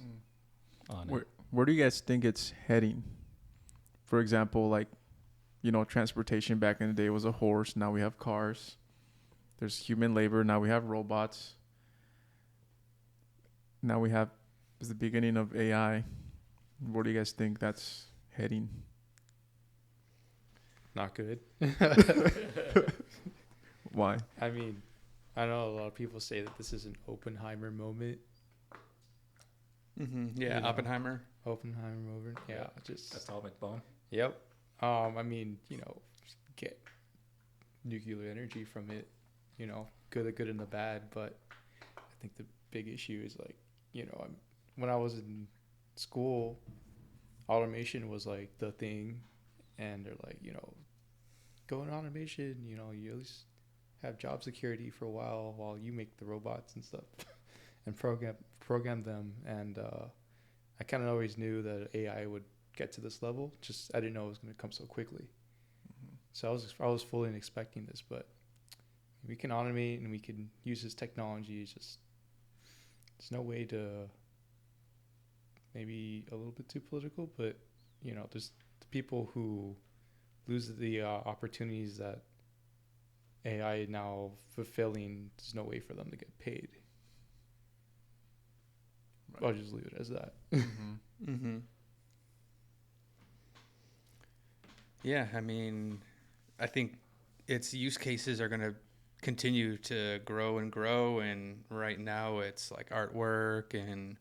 Speaker 3: on it.
Speaker 1: Where do you guys think it's heading? For example, like, you know, transportation back in the day was a horse. Now we have cars. There's human labor. Now we have robots. Now we have, it's the beginning of AI. Where do you guys think that's heading?
Speaker 4: Not good.
Speaker 1: Why?
Speaker 4: I mean, I know a lot of people say that this is an Oppenheimer moment.
Speaker 2: Yeah,
Speaker 4: You know.
Speaker 2: Oppenheimer.
Speaker 4: Oppenheimer moment. Yeah, just
Speaker 3: Atomic bomb.
Speaker 4: Yep. I mean, get nuclear energy from it. The good and the bad. But I think the big issue is like, when I was in school, automation was like the thing, and they're like, go in automation. You at least have job security for a while you make the robots and stuff, and program them. And I kind of always knew that AI would get to this level. Just I didn't know it was going to come so quickly. So I was fully expecting this, but we can automate and we can use this technology. It's just there's no way to, maybe a little bit too political, but there's the people who lose the opportunities that AI now fulfilling. There's no way for them to get paid.
Speaker 1: Right.
Speaker 4: I'll just leave it as that.
Speaker 2: Yeah, I mean, I think its use cases are going to continue to grow and grow. And right now it's like artwork and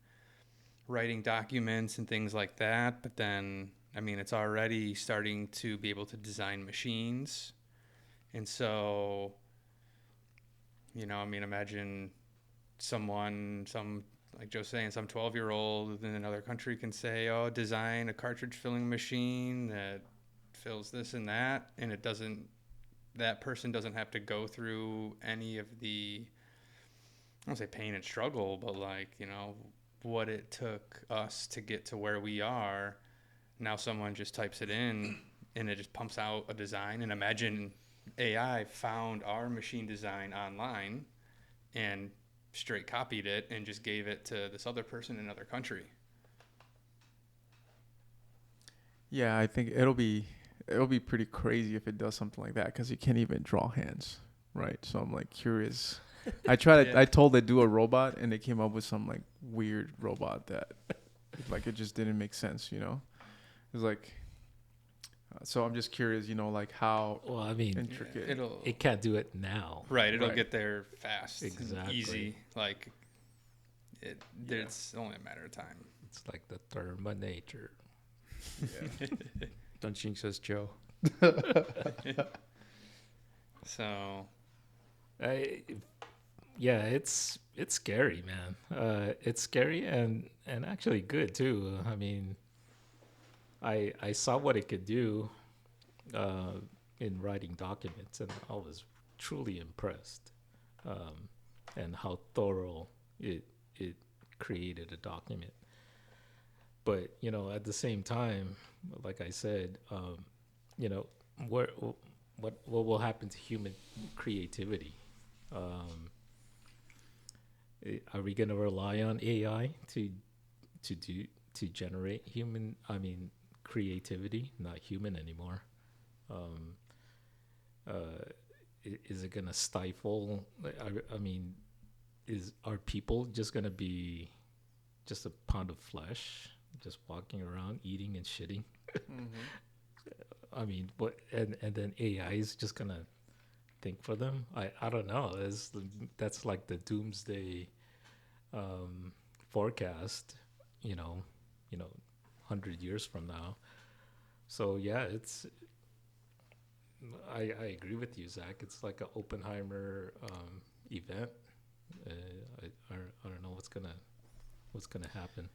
Speaker 2: writing documents and things like that. But then, I mean, it's already starting to be able to design machines. And so, imagine like Joe's saying, some 12-year-old in another country can say, oh, design a cartridge filling machine that fills this and that. And that person doesn't have to go through any of the, I don't say pain and struggle, but like, what it took us to get to where we are. Now someone just types it in and it just pumps out a design. And imagine AI found our machine design online and straight copied it and just gave it to this other person in another country.
Speaker 1: Yeah, I think it'll be pretty crazy if it does something like that, because you can't even draw hands, right? So I'm like curious. I told it do a robot, and it came up with some like weird robot that like it just didn't make sense, It was like, so I'm just curious, like how intricate.
Speaker 3: It can't do it now.
Speaker 2: Right, it'll get there fast,
Speaker 3: Exactly.
Speaker 2: easy. Like it's only a matter of time.
Speaker 3: It's like the Terminator.
Speaker 1: Yeah.
Speaker 4: Don't jinx us, Joe.
Speaker 2: So,
Speaker 3: it's scary, man. It's scary and actually good too. I mean, I saw what it could do in writing documents, and I was truly impressed, and how thorough it created a document. But at the same time, like I said, what will happen to human creativity? Are we going to rely on AI to generate creativity, not human anymore? Is it going to stifle? Are people just going to be just a pound of flesh, just walking around eating and shitting? And then AI is just going to think for them? I don't know. That's like the doomsday forecast, 100 years from now. So yeah, I agree with you, Zach. It's like an Oppenheimer event. I don't know what's gonna happen.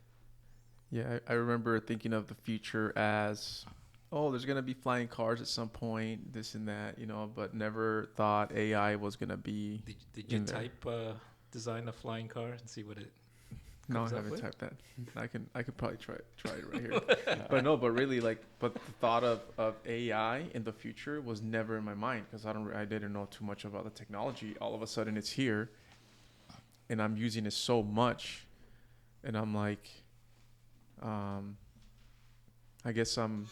Speaker 1: Yeah, I remember thinking of the future as, oh, there's gonna be flying cars at some point, this and that, but never thought AI was gonna be.
Speaker 3: Did you type design a flying car and see what it?
Speaker 1: No, I haven't typed that. I could probably try it right here. But really, but the thought of AI in the future was never in my mind, because I didn't know too much about the technology. All of a sudden, it's here, and I'm using it so much, and I'm like, I guess I'm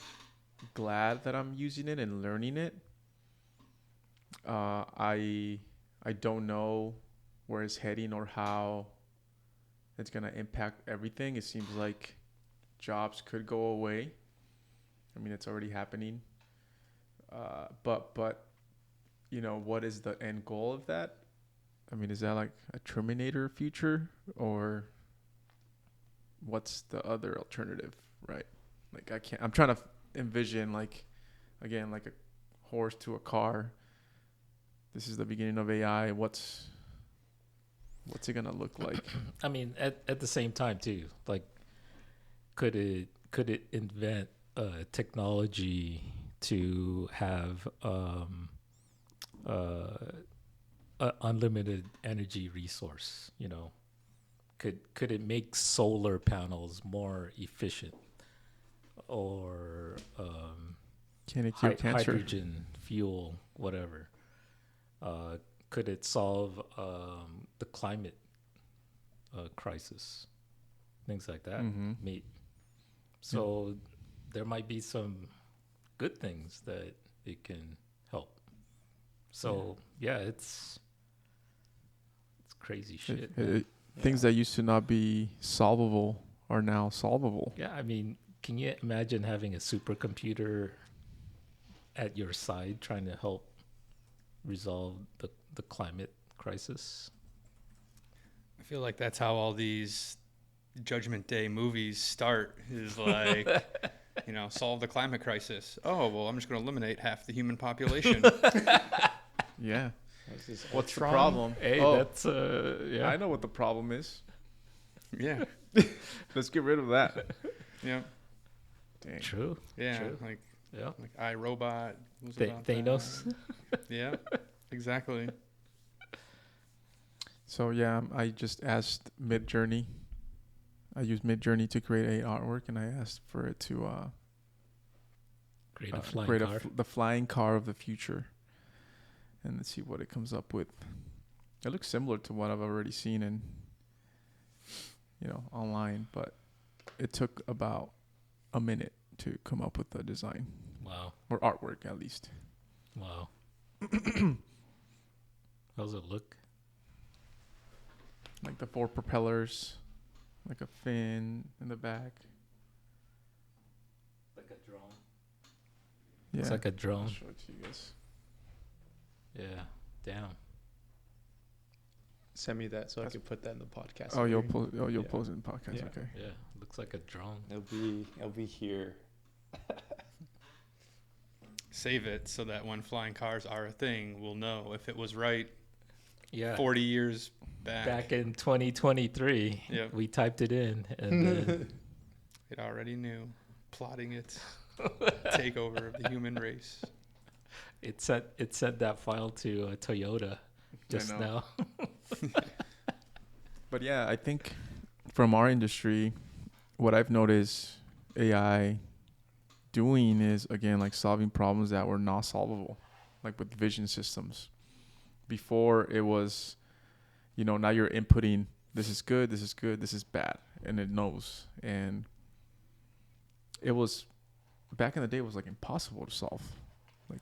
Speaker 1: glad that I'm using it and learning it. I don't know where it's heading or how it's going to impact everything. It seems like jobs could go away. I mean, it's already happening. But you know, what is the end goal of that? I mean, is that like a Terminator future, or what's the other alternative, right? Like I'm trying to envision, like, again, like a horse to a car. This is the beginning of AI. What's it gonna look like?
Speaker 3: I mean, at the same time too, like, could it invent technology to have unlimited energy resource? You know, could it make solar panels more efficient, or
Speaker 1: Can it cure cancer?
Speaker 3: hydrogen fuel, whatever? Could it solve the climate crisis? Things like that.
Speaker 1: Mm-hmm.
Speaker 3: So there might be some good things that it can help. So yeah, it's crazy shit.
Speaker 1: Things that used to not be solvable are now solvable.
Speaker 3: Yeah, I mean, can you imagine having a supercomputer at your side trying to help resolve the climate crisis?
Speaker 2: I feel like that's how all these Judgment Day movies start, is like, you know, solve the climate crisis. Oh, well, I'm just going to eliminate half the human population.
Speaker 1: Yeah. What's the
Speaker 4: Ultron?
Speaker 1: problem?
Speaker 3: Hey,
Speaker 1: Oh,
Speaker 3: that's yeah.
Speaker 1: I know what the problem is.
Speaker 2: Yeah.
Speaker 1: Let's get rid of that.
Speaker 2: Yeah.
Speaker 1: Dang.
Speaker 3: True.
Speaker 2: Yeah.
Speaker 3: True.
Speaker 2: Like
Speaker 3: Yeah.
Speaker 2: iRobot was about
Speaker 3: Thanos.
Speaker 2: that. Yeah. Exactly.
Speaker 1: So yeah, I just asked Midjourney. I used Midjourney to create a artwork, and I asked for it to
Speaker 3: Create a flying
Speaker 1: create
Speaker 3: car.
Speaker 1: the flying car of the future, and let's see what it comes up with. It looks similar to what I've already seen in, online, but it took about a minute to come up with the design
Speaker 3: Wow.
Speaker 1: or artwork, at least.
Speaker 3: Wow. How's it look?
Speaker 1: Like the 4 propellers, like a fin in the back.
Speaker 3: Like a drone.
Speaker 1: Yeah,
Speaker 3: It's like a
Speaker 1: I'll
Speaker 3: drone.
Speaker 1: show it to you guys.
Speaker 3: Yeah. Damn.
Speaker 4: Send me that so I can put that in the podcast.
Speaker 1: Oh, you'll
Speaker 4: later.
Speaker 1: you'll
Speaker 4: Yeah.
Speaker 1: post it in the podcast.
Speaker 4: Yeah.
Speaker 1: Okay.
Speaker 3: Yeah. Looks like a drone.
Speaker 4: It'll be here.
Speaker 2: Save it so that when flying cars are a thing, we'll know if it was right
Speaker 3: Yeah.
Speaker 2: 40 years back.
Speaker 3: Back in 2023,
Speaker 2: Yep.
Speaker 3: we typed it in, and then
Speaker 2: It already knew, plotting its takeover of the human race.
Speaker 3: it sent that file to Toyota just
Speaker 1: know.
Speaker 3: now.
Speaker 1: But yeah, I think from our industry, what I've noticed AI doing is, again, like solving problems that were not solvable, like with vision systems. Before it was, now you're inputting, this is good, this is good, this is bad, and it knows. And it was, back in the day, it was like impossible to solve. Like,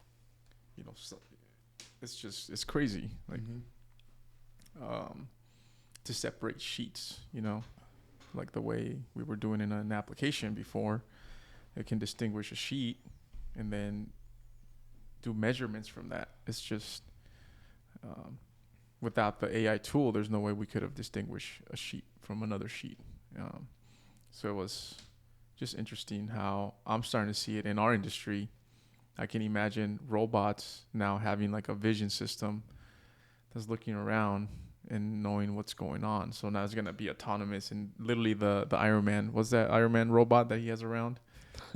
Speaker 1: it's crazy. Like, to separate sheets, like the way we were doing in an application before. It can distinguish a sheet and then do measurements from that. It's just, without the AI tool, there's no way we could have distinguished a sheet from another sheet. So it was just interesting how I'm starting to see it in our industry. I can imagine robots now having like a vision system that's looking around and knowing what's going on. So now it's going to be autonomous, and literally the Iron Man, what's that Iron Man robot that he has around?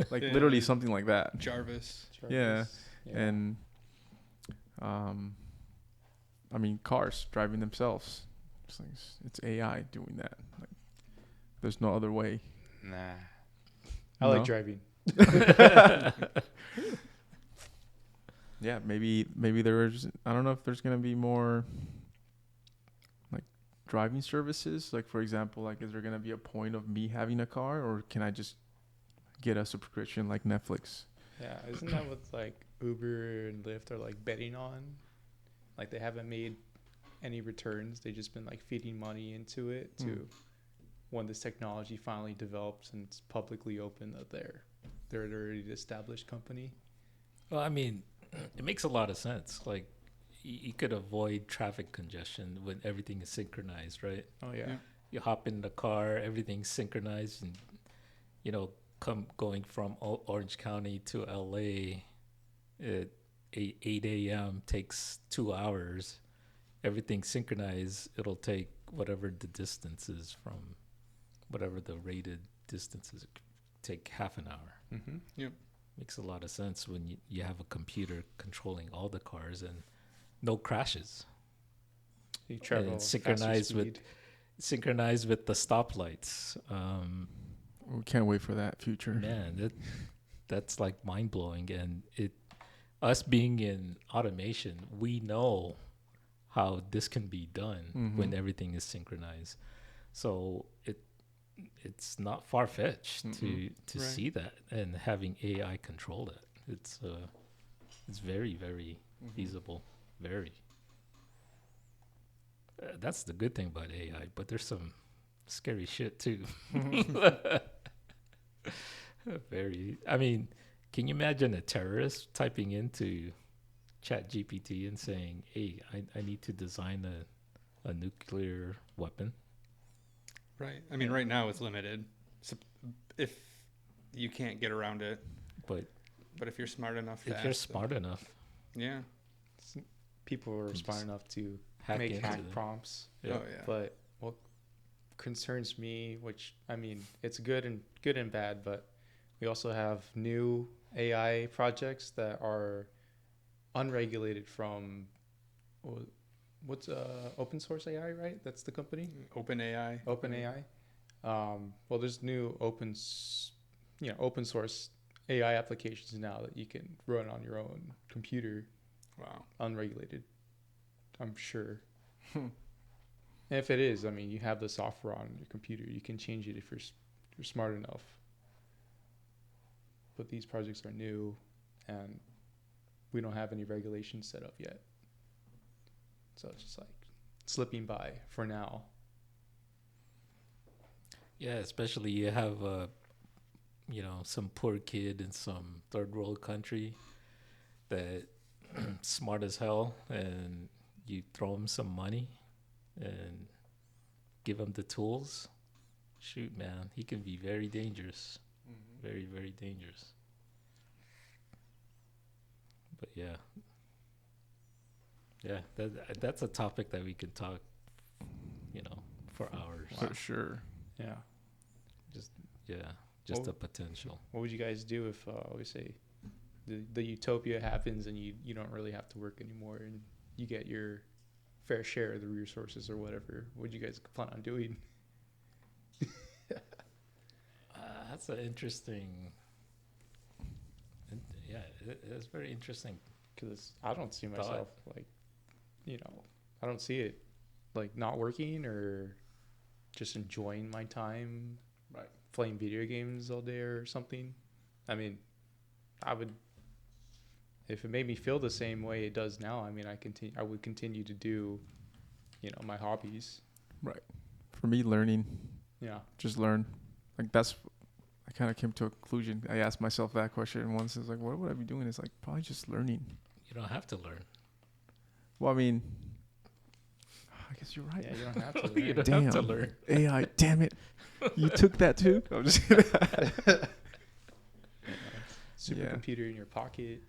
Speaker 1: Like
Speaker 2: Yeah.
Speaker 1: literally something like that.
Speaker 2: Jarvis.
Speaker 1: Yeah. And I mean, cars driving themselves. It's AI doing that. Like, there's no other way.
Speaker 4: Nah. I like
Speaker 1: No?
Speaker 4: driving.
Speaker 1: Yeah, maybe there's, I don't know if there's gonna be more like driving services. Like, for example, like, is there gonna be a point of me having a car, or can I just get a subscription like Netflix?
Speaker 4: Yeah, isn't that what like Uber and Lyft are like betting on? Like they haven't made any returns. They've just been like feeding money into it to when this technology finally develops and it's publicly open that they're an already established company.
Speaker 3: Well, I mean, it makes a lot of sense. Like, you could avoid traffic congestion when everything is synchronized, right?
Speaker 4: Oh yeah.
Speaker 2: Yeah.
Speaker 3: You hop in the car, everything's synchronized, and going from Orange County to LA at 8 a.m. takes 2 hours. Everything's synchronized. It'll take whatever the distance is from whatever the rated distance is. It could take half an hour.
Speaker 4: Mm-hmm.
Speaker 2: Yep.
Speaker 3: Makes a lot of sense when you have a computer controlling all the cars and no crashes.
Speaker 4: You travel
Speaker 3: it's synchronized with the stoplights.
Speaker 1: We can't wait for that future.
Speaker 3: Man, that's like mind blowing. And us being in automation, we know how this can be done when everything is synchronized. So it's not far fetched to
Speaker 2: Right.
Speaker 3: see that, and having AI control that. It's very, very feasible. Very. That's the good thing about AI, but there's some scary shit too. Very. I mean, can you imagine a terrorist typing into ChatGPT and saying, "Hey, I need to design a nuclear weapon"?
Speaker 2: Right. I mean, right now it's limited. So if you can't get around it,
Speaker 3: But
Speaker 2: if you're smart enough,
Speaker 3: if you're smart enough,
Speaker 2: yeah.
Speaker 4: People are
Speaker 3: Can
Speaker 4: smart
Speaker 3: just
Speaker 4: enough to
Speaker 3: hack
Speaker 4: make
Speaker 3: into
Speaker 4: hack
Speaker 3: them.
Speaker 4: prompts.
Speaker 3: Yeah.
Speaker 2: Oh yeah.
Speaker 4: But what concerns me, which I mean, it's good and bad, but we also have new AI projects that are unregulated from what's open source AI, right? That's the company,
Speaker 2: Open AI.
Speaker 4: OpenAI. Well, there's new open source AI applications now that you can run on your own computer,
Speaker 2: Wow.
Speaker 4: unregulated. I'm sure. And if it is, I mean, you have the software on your computer. You can change it if you're smart enough. But these projects are new, and we don't have any regulations set up yet. So it's just like slipping by for now.
Speaker 3: Yeah, especially you have some poor kid in some third world country that smart as hell, and you throw him some money and give him the tools. Shoot, man, he can be very dangerous. Very, very dangerous. But yeah, that's a topic that we could talk, for hours.
Speaker 1: For sure.
Speaker 4: Yeah.
Speaker 3: Just
Speaker 4: Well,
Speaker 3: the potential.
Speaker 4: What would you guys do if we say the utopia happens and you don't really have to work anymore and you get your fair share of the resources or whatever? What do you guys plan on doing?
Speaker 3: That's an interesting. Yeah, it's very interesting.
Speaker 4: Because I don't see myself I don't see it like not working or just enjoying my time,
Speaker 1: Right.
Speaker 4: playing video games all day or something. I mean, I would, if it made me feel the same way it does now. I mean, I would continue to do, my hobbies.
Speaker 1: For me, learning,
Speaker 4: Yeah.
Speaker 1: just learn. Like I kind of came to a conclusion. I asked myself that question once. It's like, what would I be doing? It's like probably just learning.
Speaker 3: You don't have to learn.
Speaker 1: Well, I mean, I guess you're right.
Speaker 4: Yeah, you don't have to.
Speaker 3: You
Speaker 4: Learn.
Speaker 3: don't have to learn.
Speaker 1: AI, damn it. You took that too? I'm just kidding.
Speaker 4: Supercomputer in your pocket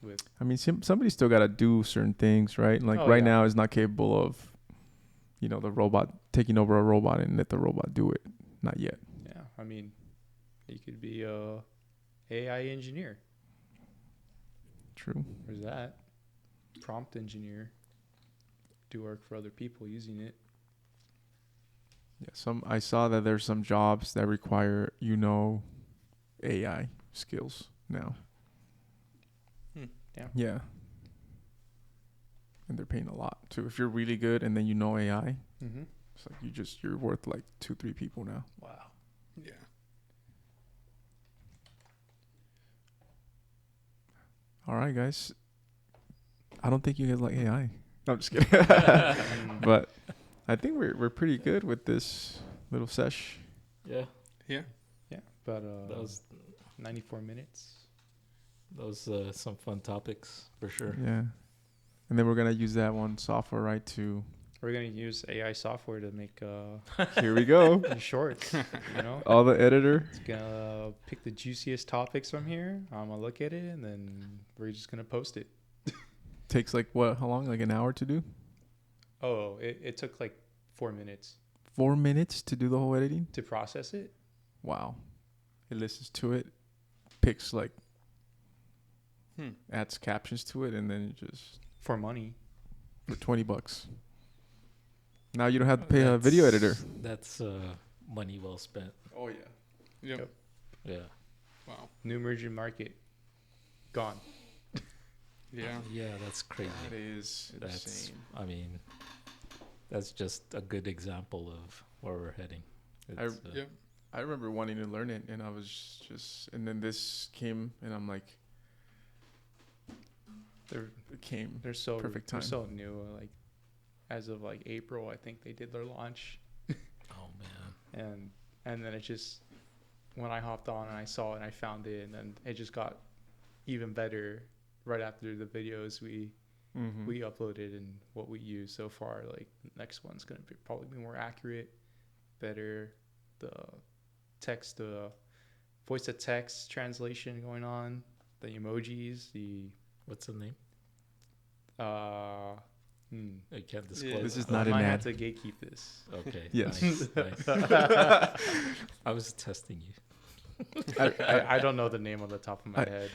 Speaker 4: with.
Speaker 1: I mean, somebody's still got to do certain things, right? Like
Speaker 4: Oh,
Speaker 1: right
Speaker 4: yeah.
Speaker 1: now is not capable of, the robot taking over a robot and let the robot do it. Not yet.
Speaker 4: Yeah, I mean, you could be a AI engineer.
Speaker 1: True.
Speaker 4: There's that. Prompt engineer. Do work for other people using it.
Speaker 1: Yeah. I saw that there's some jobs that require, AI skills now.
Speaker 4: Yeah.
Speaker 1: Yeah. And they're paying a lot too. If you're really good and then AI,
Speaker 4: Mm-hmm.
Speaker 1: it's like you're worth like 2-3 people now.
Speaker 4: Wow.
Speaker 2: Yeah.
Speaker 1: All right, guys. I don't think you guys like AI. No, I'm just kidding. But I think we're pretty good with this little sesh.
Speaker 3: Yeah,
Speaker 2: Yeah.
Speaker 4: Yeah, but
Speaker 3: that was
Speaker 4: 94 minutes.
Speaker 3: some fun topics for sure.
Speaker 1: Yeah. And then we're gonna use that one software, right? To
Speaker 4: We're gonna use AI software to make
Speaker 1: here we go.
Speaker 4: shorts. You know,
Speaker 1: All the editor.
Speaker 4: it's gonna pick the juiciest topics from here. I'm gonna look at it, and then we're just gonna post it.
Speaker 1: Takes like what? How long? Like an hour to do?
Speaker 4: Oh, it took like 4 minutes
Speaker 1: 4 minutes to do the whole editing.
Speaker 4: to process it.
Speaker 1: Wow. It listens to it, picks like, adds captions to it, and then you just
Speaker 4: For money.
Speaker 1: for $20. Now you don't have to pay a video editor.
Speaker 3: That's money well spent.
Speaker 1: Oh yeah.
Speaker 2: Yep.
Speaker 3: Yeah.
Speaker 2: Wow.
Speaker 4: New emerging market. Gone.
Speaker 2: Yeah.
Speaker 3: Yeah, that's crazy.
Speaker 1: That is
Speaker 3: That's,
Speaker 1: insane.
Speaker 3: I mean, that's just a good example of where we're heading. It's,
Speaker 2: Yep.
Speaker 1: I remember wanting to learn it, and I was just, and then this came, and I'm like, it came.
Speaker 4: They're so
Speaker 1: Perfect
Speaker 4: They're
Speaker 1: time.
Speaker 4: so new. Like as of like April, I think they did their launch,
Speaker 3: Oh man.
Speaker 4: and then it just when I hopped on and I saw it and I found it, and then it just got even better right after the videos we uploaded and what we use so far. Like the next one's gonna probably be more accurate, better. The text, the voice to text translation going on, the emojis, the
Speaker 3: What's the name?
Speaker 4: uh.
Speaker 3: I can't disclose.
Speaker 1: This is
Speaker 3: it.
Speaker 1: not
Speaker 4: I
Speaker 1: an
Speaker 4: might
Speaker 1: ad.
Speaker 4: have to gatekeep this.
Speaker 3: Okay.
Speaker 1: Yes.
Speaker 3: Nice. I was testing you.
Speaker 4: I don't know the name on the top of my head.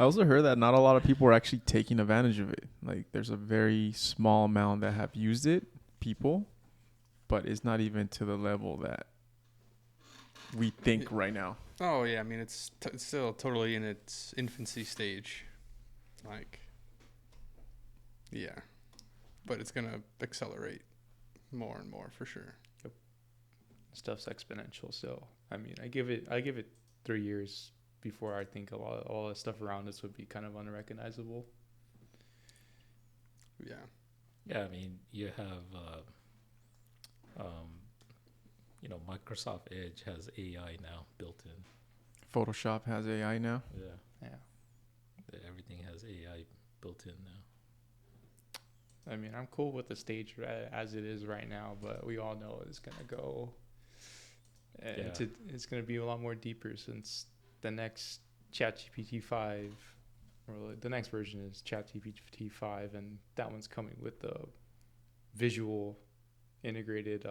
Speaker 1: I also heard that not a lot of people are actually taking advantage of it. Like there's a very small amount that have used it, people, but it's not even to the level that we think right now.
Speaker 2: Oh yeah. I mean, it's still totally in its infancy stage. Like. Yeah. But it's gonna accelerate more and more for sure.
Speaker 4: Stuff's exponential. So I mean, I give it 3 years before I think all the stuff around us would be kind of unrecognizable.
Speaker 2: Yeah.
Speaker 3: Yeah, I mean, you have, Microsoft Edge has AI now built in.
Speaker 1: Photoshop has AI now.
Speaker 3: Yeah.
Speaker 4: Yeah.
Speaker 3: Everything has AI built in now.
Speaker 4: I mean, I'm cool with the stage as it is right now, but we all know it's gonna go. It's gonna be a lot more deeper since the next ChatGPT 5, or the next version is ChatGPT 5, and that one's coming with the visual integrated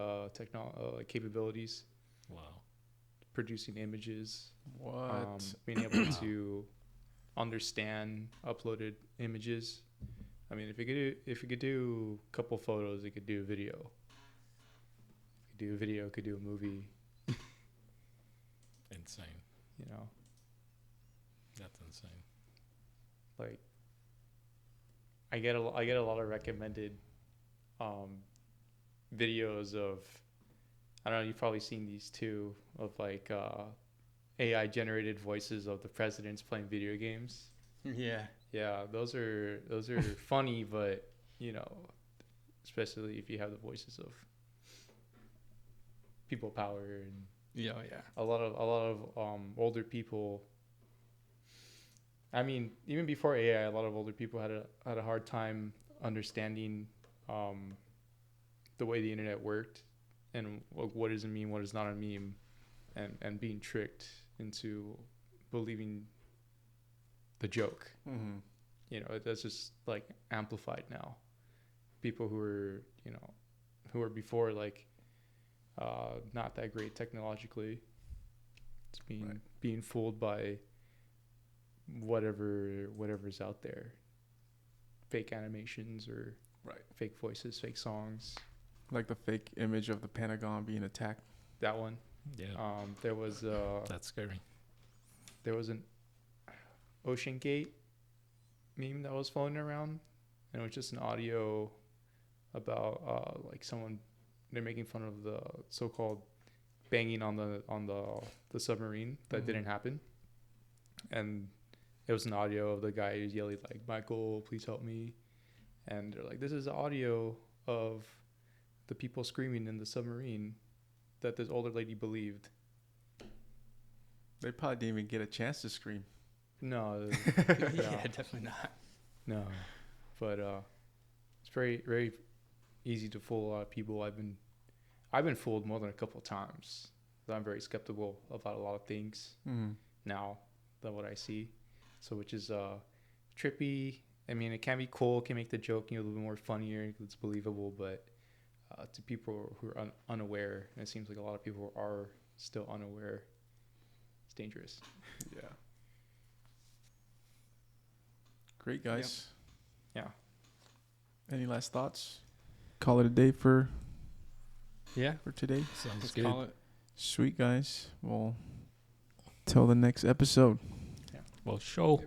Speaker 4: capabilities,
Speaker 3: Wow.
Speaker 4: producing images,
Speaker 1: What?
Speaker 4: being able to understand uploaded images. I mean, if it could do a couple photos, it could do a video. It could do a video, it could do a movie.
Speaker 3: Insane.
Speaker 4: You know,
Speaker 3: That's insane.
Speaker 4: like I get a lot of recommended videos of, I don't know, you've probably seen these too, of like AI generated voices of the presidents playing video games.
Speaker 2: Yeah.
Speaker 4: Yeah, those are funny, but you know, especially if you have the voices of people power and
Speaker 2: Yeah. Yeah.
Speaker 4: a lot of older people. I mean, even before AI, a lot of older people had a hard time understanding the way the internet worked and what is a meme, what is not a meme, and being tricked into believing the joke.
Speaker 1: Mm-hmm.
Speaker 4: You know, that's just like amplified now. People who were before like not that great technologically, it's being fooled by whatever's out there, fake animations or fake voices, fake songs.
Speaker 1: Like the fake image of the Pentagon being attacked.
Speaker 4: That one.
Speaker 3: Yeah.
Speaker 4: There was
Speaker 3: That's scary.
Speaker 4: there was an Ocean Gate meme that was floating around, and it was just an audio about like someone, they're making fun of the so-called banging on the submarine that didn't happen, and it was an audio of the guy who's yelling like, "Michael, please help me," and they're like, "This is audio of the people screaming in the submarine," that this older lady believed.
Speaker 1: They probably didn't even get a chance to scream.
Speaker 4: No,
Speaker 2: Yeah, definitely not.
Speaker 4: no, but it's very very easy to fool a lot of people. I've been fooled more than a couple of times. I'm very skeptical about a lot of things now than what I see. So which is trippy. I mean, it can be cool. It can make the joke a little bit more funnier. It's believable, but to people who are unaware, and it seems like a lot of people are still unaware, it's dangerous.
Speaker 1: Yeah. Great, guys.
Speaker 4: Yeah.
Speaker 1: Any last thoughts? Call it a day for
Speaker 2: Yeah.
Speaker 1: today.
Speaker 3: Sounds
Speaker 2: Let's
Speaker 3: good.
Speaker 2: call it.
Speaker 1: Sweet, guys. Well, till the next episode.
Speaker 3: Well, show.